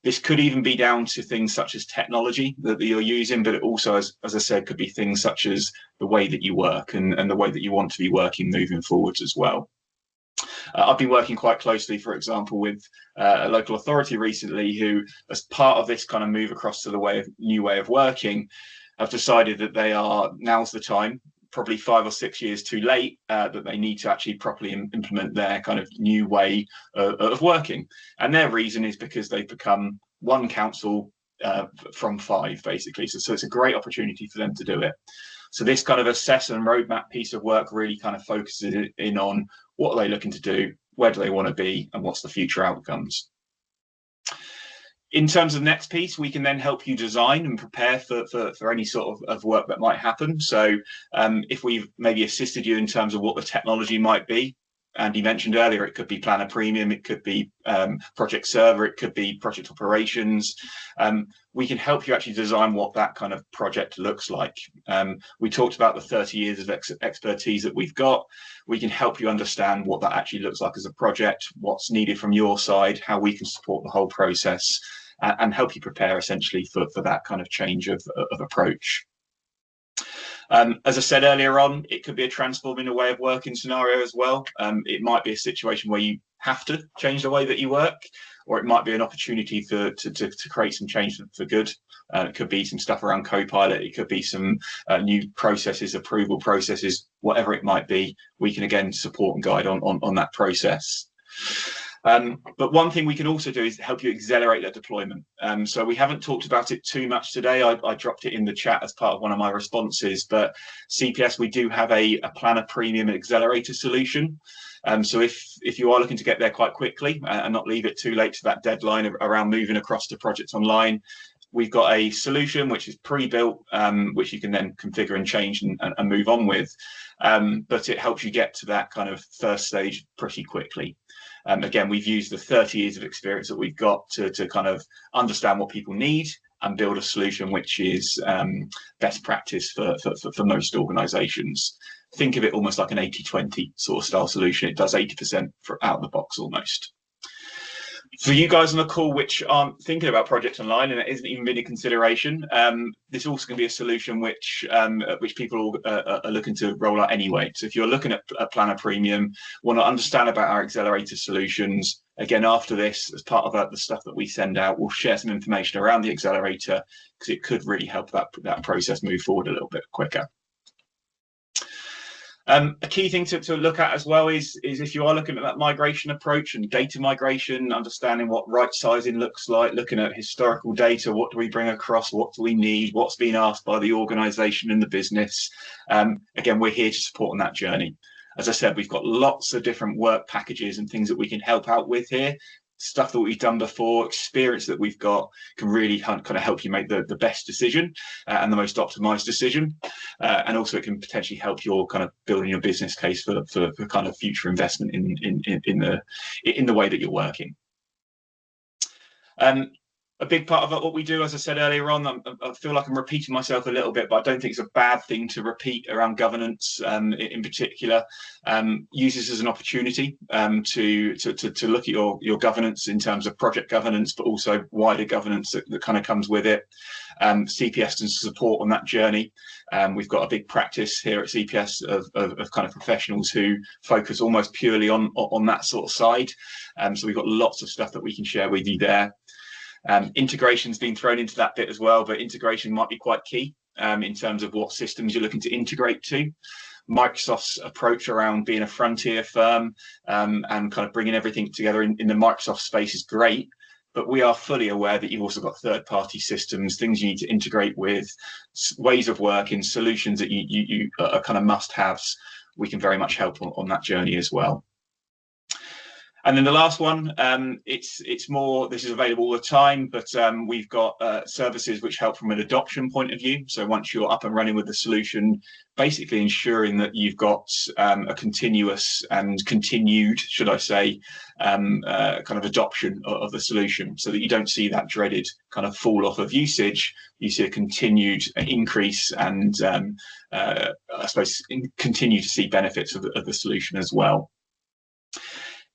This could even be down to things such as technology that you're using, but it also, as I said, could be things such as the way that you work and the way that you want to be working moving forwards as well. I've been working quite closely, for example, with a local authority recently who, as part of this kind of move across to the new way of working, have decided that now's the time, probably 5 or 6 years too late, that they need to actually properly implement their kind of new way of working. And their reason is because they've become one council from 5, basically. So it's a great opportunity for them to do it. So this kind of assess and roadmap piece of work really kind of focuses in on what are they looking to do, where do they want to be, and what's the future outcomes. In terms of the next piece, we can then help you design and prepare for any sort of work that might happen. So if we've maybe assisted you in terms of what the technology might be, Andy mentioned earlier, it could be Planner Premium, it could be Project Server, it could be Project Operations. We can help you actually design what that kind of project looks like. We talked about the 30 years of expertise that we've got. We can help you understand what that actually looks like as a project, what's needed from your side, how we can support the whole process, and help you prepare essentially for that kind of change of approach. As I said earlier on, it could be a transforming a way of working scenario as well. It might be a situation where you have to change the way that you work, or it might be an opportunity to create some change for good. It could be some stuff around Copilot. It could be some new processes, approval processes, whatever it might be. We can again support and guide on that process. But one thing we can also do is help you accelerate that deployment. So we haven't talked about it too much today. I dropped it in the chat as part of one of my responses, but CPS, we do have a Planner Premium Accelerator solution. So if you are looking to get there quite quickly and not leave it too late to that deadline around moving across to Project Online, we've got a solution which is pre-built, which you can then configure and change and move on with. But it helps you get to that kind of first stage pretty quickly. Again, we've used the 30 years of experience that we've got to kind of understand what people need and build a solution which is best practice for most organizations. Think of it almost like an 80-20 sort of style solution. It does 80% out of the box almost. For you guys on the call which aren't thinking about Project Online and it isn't even been a consideration, this also going to be a solution which people are looking to roll out anyway. So if you're looking at Planner Premium, want to understand about our accelerator solutions, again, after this, as part of the stuff that we send out, we'll share some information around the accelerator because it could really help that process move forward a little bit quicker. A key thing to look at as well is if you are looking at that migration approach and data migration, understanding what right sizing looks like, looking at historical data, what do we bring across, what do we need, what's been asked by the organisation and the business. Again, we're here to support on that journey. As I said, we've got lots of different work packages and things that we can help out with here. Stuff that we've done before, experience that we've got can really kind of help you make the best decision and the most optimized decision. And also it can potentially help your kind of building your business case for kind of future investment in the way that you're working. a big part of what we do, as I said earlier on, I feel like I'm repeating myself a little bit, but I don't think it's a bad thing to repeat around governance in particular. Use this as an opportunity to look at your governance in terms of project governance, but also wider governance that kind of comes with it. CPS can support on that journey. We've got a big practice here at CPS of kind of professionals who focus almost purely on that sort of side. So we've got lots of stuff that we can share with you there. Integration's been thrown into that bit as well, but integration might be quite key in terms of what systems you're looking to integrate to. Microsoft's approach around being a frontier firm and kind of bringing everything together in the Microsoft space is great, but we are fully aware that you've also got third-party systems, things you need to integrate with, ways of working, solutions that you are kind of must-haves. We can very much help on that journey as well. And then the last one, it's more, this is available all the time, but we've got services which help from an adoption point of view. So once you're up and running with the solution, basically ensuring that you've got a continuous and continued, should I say, kind of adoption of the solution, so that you don't see that dreaded kind of fall off of usage. You see a continued increase and I suppose continue to see benefits of the solution as well.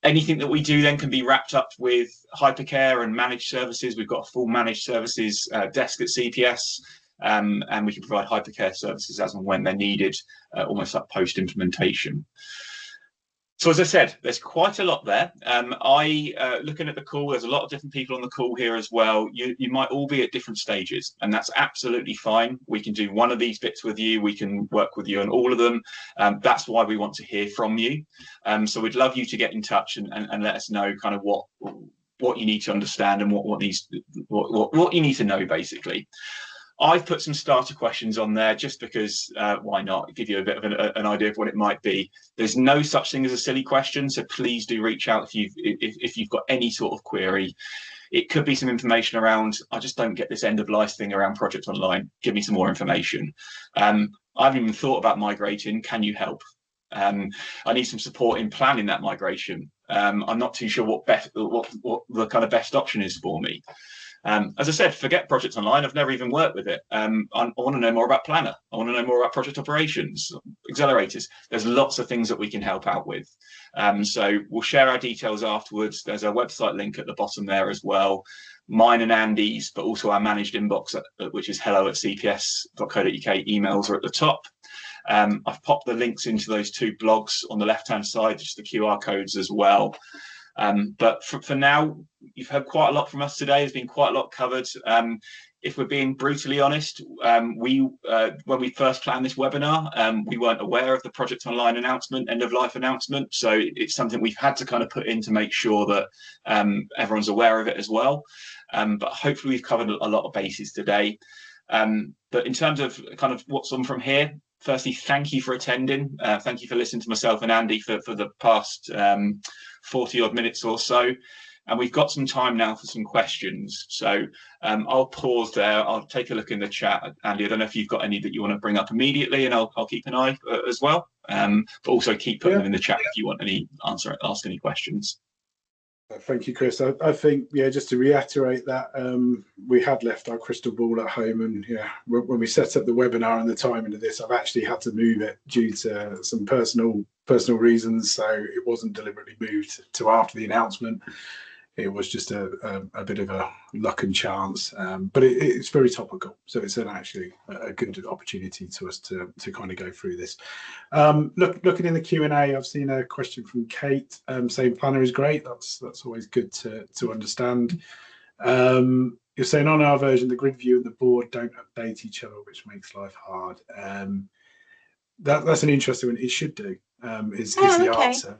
Anything that we do then can be wrapped up with hypercare and managed services. We've got a full managed services desk at CPS, and we can provide hypercare services as and when they're needed, almost like post-implementation. So as I said, there's quite a lot there. Looking at the call, there's a lot of different people on the call here as well. You might all be at different stages, and that's absolutely fine. We can do one of these bits with you. We can work with you on all of them. That's why we want to hear from you. So we'd love you to get in touch and let us know kind of what you need to understand and what you need to know, basically. I've put some starter questions on there just because why not? Give you a bit of an idea of what it might be. There's no such thing as a silly question, so please do reach out if you've got any sort of query. It could be some information around, I just don't get this end of life thing around Project Online. Give me some more information. I haven't even thought about migrating. Can you help? I need some support in planning that migration. I'm not too sure what the kind of best option is for me. As I said, forget Project Online. I've never even worked with it. I want to know more about Planner. I want to know more about project operations, accelerators. There's lots of things that we can help out with. So we'll share our details afterwards. There's a website link at the bottom there as well. Mine and Andy's, but also our managed inbox, which is hello@cps.co.uk. Emails are at the top. I've popped the links into those two blogs on the left-hand side, just the QR codes as well. But for now, you've heard quite a lot from us today. There's been quite a lot covered. If we're being brutally honest, when we first planned this webinar, we weren't aware of the Project Online announcement, end of life announcement. So it's something we've had to kind of put in to make sure that everyone's aware of it as well. But hopefully we've covered a lot of bases today. But in terms of kind of what's on from here, firstly, thank you for attending. Thank you for listening to myself and Andy for the past 40 odd minutes or so. And we've got some time now for some questions. So I'll pause there. I'll take a look in the chat. Andy, I don't know if you've got any that you want to bring up immediately, and I'll keep an eye as well. But also keep putting them in the chat if you want ask any questions. Thank you, Chris. I think, just to reiterate that, we had left our crystal ball at home, and when we set up the webinar and the timing of this, I've actually had to move it due to some personal reasons. So it wasn't deliberately moved to after the announcement. It was just a bit of a luck and chance, but it's very topical. So it's actually a good opportunity to us to kind of go through this. Looking in the Q&A, I've seen a question from Kate saying Planner is great. That's always good to understand. You're saying on our version, the grid view and the board don't update each other, which makes life hard. That's an interesting one. It should do, is the answer.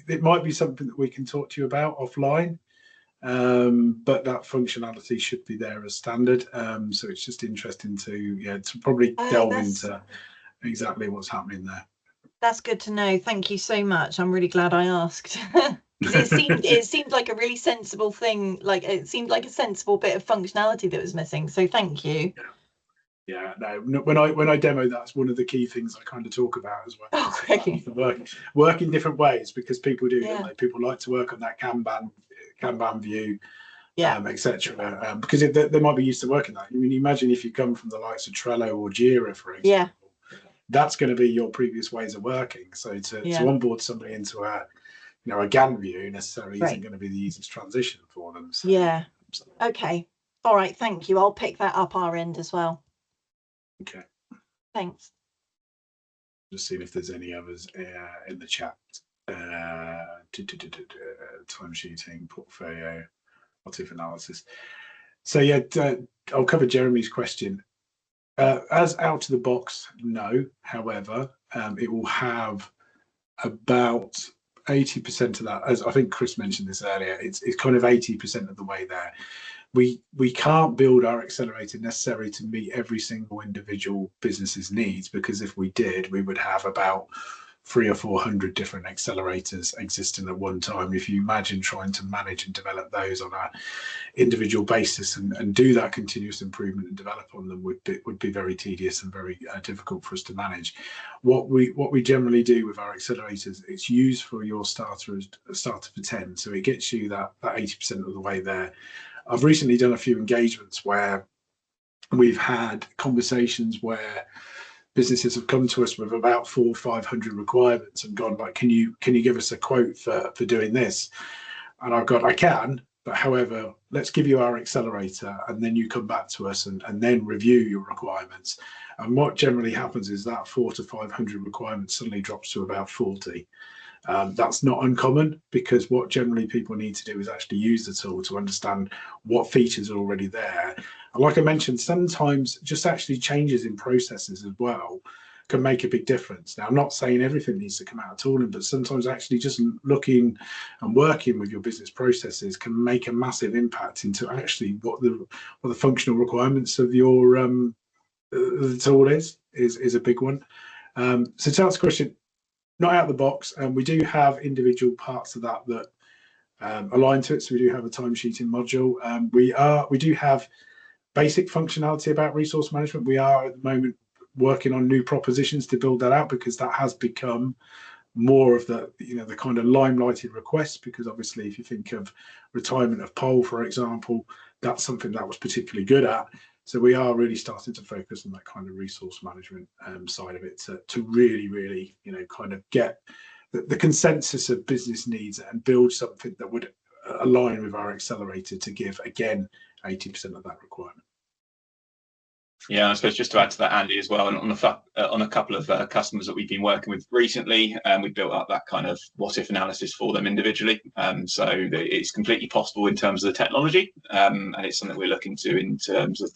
It might be something that we can talk to you about offline, but that functionality should be there as standard. So it's just interesting to probably delve into exactly what's happening there. That's good to know. Thank you so much. I'm really glad I asked. It seemed like a really sensible thing. Like it seemed like a sensible bit of functionality that was missing. So thank you. Yeah, no. When I demo, that's one of the key things I kind of talk about as well. Oh, great. Work in different ways, because people do, don't they? People like to work on that Kanban view. etc. Because they might be used to working that. I mean, imagine if you come from the likes of Trello or Jira, for example. That's going to be your previous ways of working. So to onboard somebody into a Gantt view necessarily isn't going to be the easiest transition for them. So, Okay. All right. Thank you. I'll pick that up our end as well. Okay. Thanks. Just seeing if there's any others in the chat. Time sheeting, portfolio, what if analysis. So yeah, I'll cover Jeremy's question. As out of the box, no. However, it will have about 80% of that. As I think Chris mentioned this earlier, it's kind of 80% of the way there. We can't build our accelerator necessarily to meet every single individual business's needs, because if we did, we would have about 300 or 400 different accelerators existing at one time. If you imagine trying to manage and develop those on an individual basis and do that continuous improvement and develop on them would be very tedious and very difficult for us to manage. What we generally do with our accelerators, it's used for your starter for 10, so it gets you that 80% of the way there. I've recently done a few engagements where we've had conversations where businesses have come to us with about 400 or 500 requirements and gone like, can you give us a quote for doing this? And I've got, I can, but however, let's give you our accelerator and then you come back to us and then review your requirements. And what generally happens is that 400 to 500 requirements suddenly drops to about 40. That's not uncommon, because what generally people need to do is actually use the tool to understand what features are already there. And like I mentioned, sometimes just actually changes in processes as well can make a big difference. Now, I'm not saying everything needs to come out of tooling, but sometimes actually just looking and working with your business processes can make a massive impact into actually what the functional requirements of your the tool is a big one. So to answer the question, not out of the box, and we do have individual parts of that align to it. So we do have a timesheeting module. We do have basic functionality about resource management. We are at the moment working on new propositions to build that out, because that has become more of the the kind of limelighted request, because obviously if you think of retirement of Pole, for example, that's something that was particularly good at. So we are really starting to focus on that kind of resource management side of it to really kind of get the consensus of business needs and build something that would align with our accelerator to give, again, 80% of that requirement. Yeah, I suppose just to add to that, Andy, as well, and on a couple of customers that we've been working with recently, we built up that kind of what-if analysis for them individually. So it's completely possible in terms of the technology, and it's something we're looking to in terms of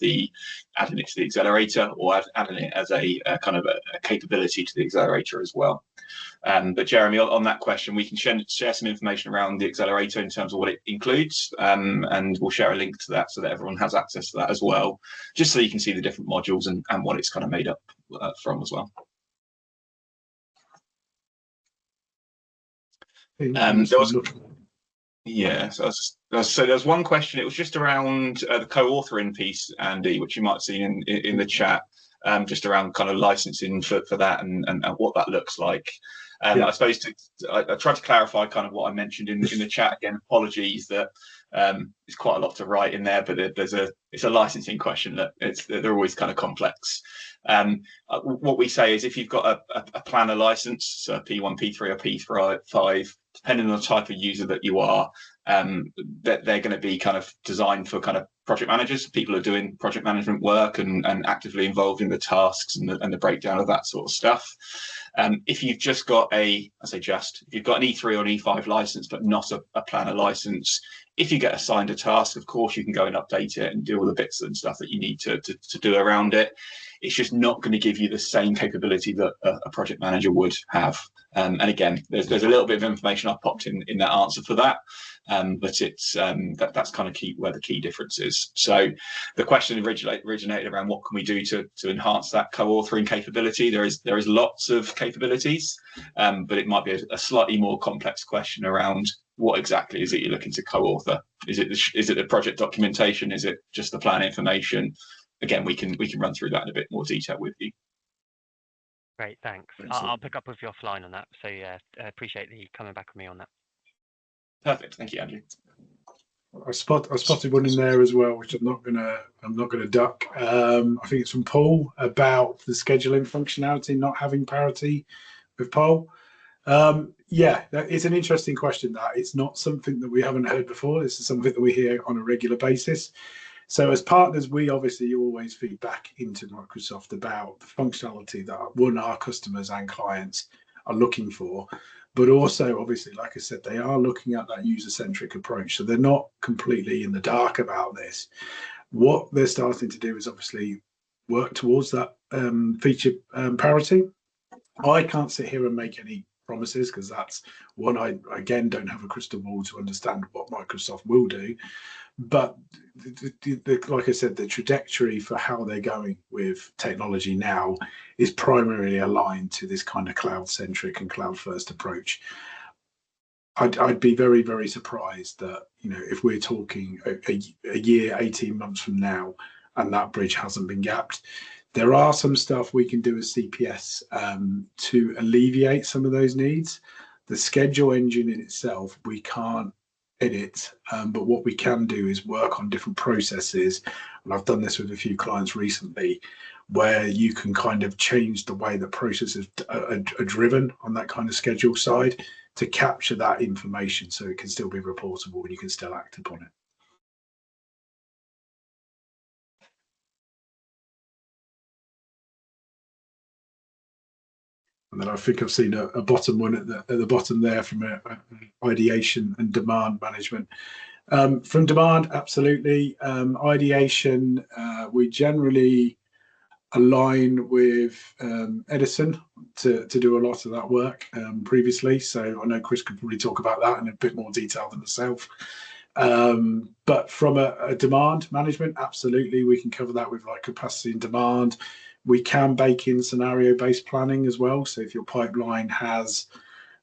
adding it to the accelerator, or adding it as a kind of a capability to the accelerator as well. But Jeremy, on that question, we can share some information around the accelerator in terms of what it includes, and we'll share a link to that so that everyone has access to that as well, just so you can see the different modules and what it's kind of made up from as well. So there's one question. It was just around the co-authoring piece, Andy, which you might have seen in the chat, just around kind of licensing for that and what that looks like. I suppose I tried to clarify kind of what I mentioned in the chat. Again, apologies that it's quite a lot to write in there, but it's a licensing question that they're always kind of complex. What we say is, if you've got a planner license, so a P1, P3 or P5, depending on the type of user that you are, that they're going to be kind of designed for kind of project managers, people who are doing project management work and actively involved in the tasks and the breakdown of that sort of stuff. If you've just got if you've got an E3 or an E5 license, but not a planner license, if you get assigned a task, of course, you can go and update it and do all the bits and stuff that you need to do around it. It's just not going to give you the same capability that a project manager would have. And again, there's a little bit of information I've popped in that answer for that. But it's that's kind of where the key difference is. So the question originated around what can we do to enhance that co-authoring capability. There is lots of capabilities, but it might be a slightly more complex question around what exactly is it you're looking to co-author. Is it the project documentation? Is it just the plan information? Again, we can run through that in a bit more detail with you. Great, thanks. I'll pick up with you offline on that. So yeah, appreciate the coming back with me on that. Perfect. Thank you, Andrew. I spotted one in there as well, which I'm not gonna duck. I think it's from Paul about the scheduling functionality not having parity with Paul. Yeah, it's an interesting question. That it's not something that we haven't heard before. This is something that we hear on a regular basis. So as partners, we obviously always feed back into Microsoft about the functionality that our customers and clients are looking for. But also, obviously, like I said, they are looking at that user-centric approach. So they're not completely in the dark about this. What they're starting to do is obviously work towards that feature parity. I can't sit here and make any promises because that's one, I again don't have a crystal ball to understand what Microsoft will do. But like I said, the trajectory for how they're going with technology now is primarily aligned to this kind of cloud-centric and cloud-first approach. I'd be very, very surprised that, you know, if we're talking a year, 18 months from now, and that bridge hasn't been gapped. There are some stuff we can do as CPS to alleviate some of those needs. The schedule engine in itself, we can't edit, but what we can do is work on different processes. And I've done this with a few clients recently, where you can kind of change the way that processes are driven on that kind of schedule side to capture that information so it can still be reportable and you can still act upon it. And then I think I've seen a bottom one at the bottom there from ideation and demand management. From demand, absolutely. Ideation, we generally align with Edison to do a lot of that work previously. So I know Chris could probably talk about that in a bit more detail than myself. But from a demand management, absolutely, we can cover that with like capacity and demand. We can bake in scenario-based planning as well. So if your pipeline has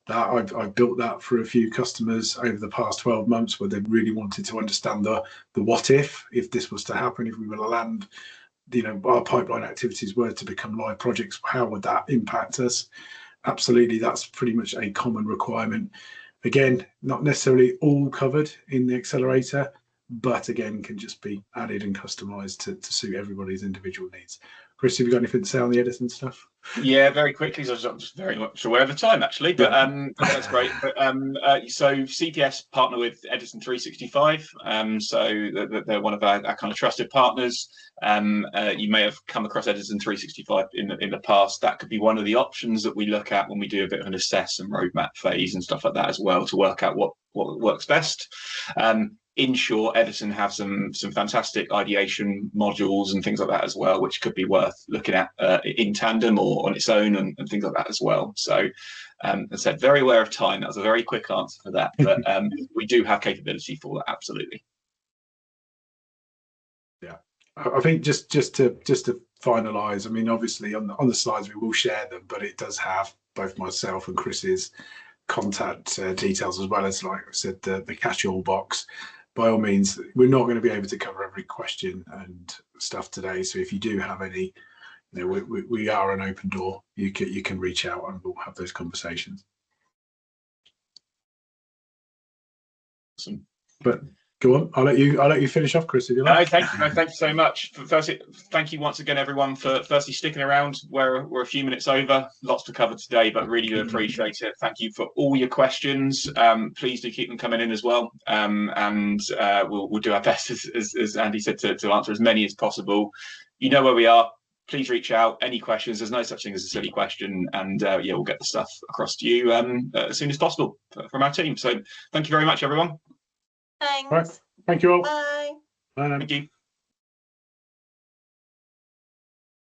that, I've built that for a few customers over the past 12 months where they really wanted to understand the what if this was to happen, if we were to land, you know, our pipeline activities were to become live projects, how would that impact us? Absolutely, that's pretty much a common requirement. Again, not necessarily all covered in the accelerator, but again, can just be added and customized to suit everybody's individual needs. Chris, have you got anything to say on the Edison stuff? Yeah, very quickly, so I'm just very much aware of the time actually, but that's great. But so CPS partner with Edison 365, so they're one of our kind of trusted partners. You may have come across Edison 365 in the past. That could be one of the options that we look at when we do a bit of an assess and roadmap phase and stuff like that as well, to work out what works best. In short, Edison have some fantastic ideation modules and things like that as well, which could be worth looking at in tandem or on its own and things like that as well. So, as I said, very aware of time. That was a very quick answer for that, but we do have capability for that, absolutely. Yeah, I think just to finalise, I mean, obviously on the slides we will share them, but it does have both myself and Chris's contact details, as well as, like I said, the catch-all box. By all means, we're not going to be able to cover every question and stuff today. So if you do have any, you know, we are an open door. You can reach out and we'll have those conversations. Awesome. But go on, I'll let you finish off, Chris, if you like. No, thank you so much. Firstly, thank you once again, everyone, for firstly sticking around. We're a few minutes over, lots to cover today, but really do appreciate it. Thank you for all your questions. Please do keep them coming in as well, and we'll do our best, as Andy said, to answer as many as possible. You know where we are. Please reach out. Any questions? There's no such thing as a silly question, and yeah, we'll get the stuff across to you as soon as possible from our team. So thank you very much, everyone. Thanks. Right. Thank you all. Bye. Bye now. Thank you.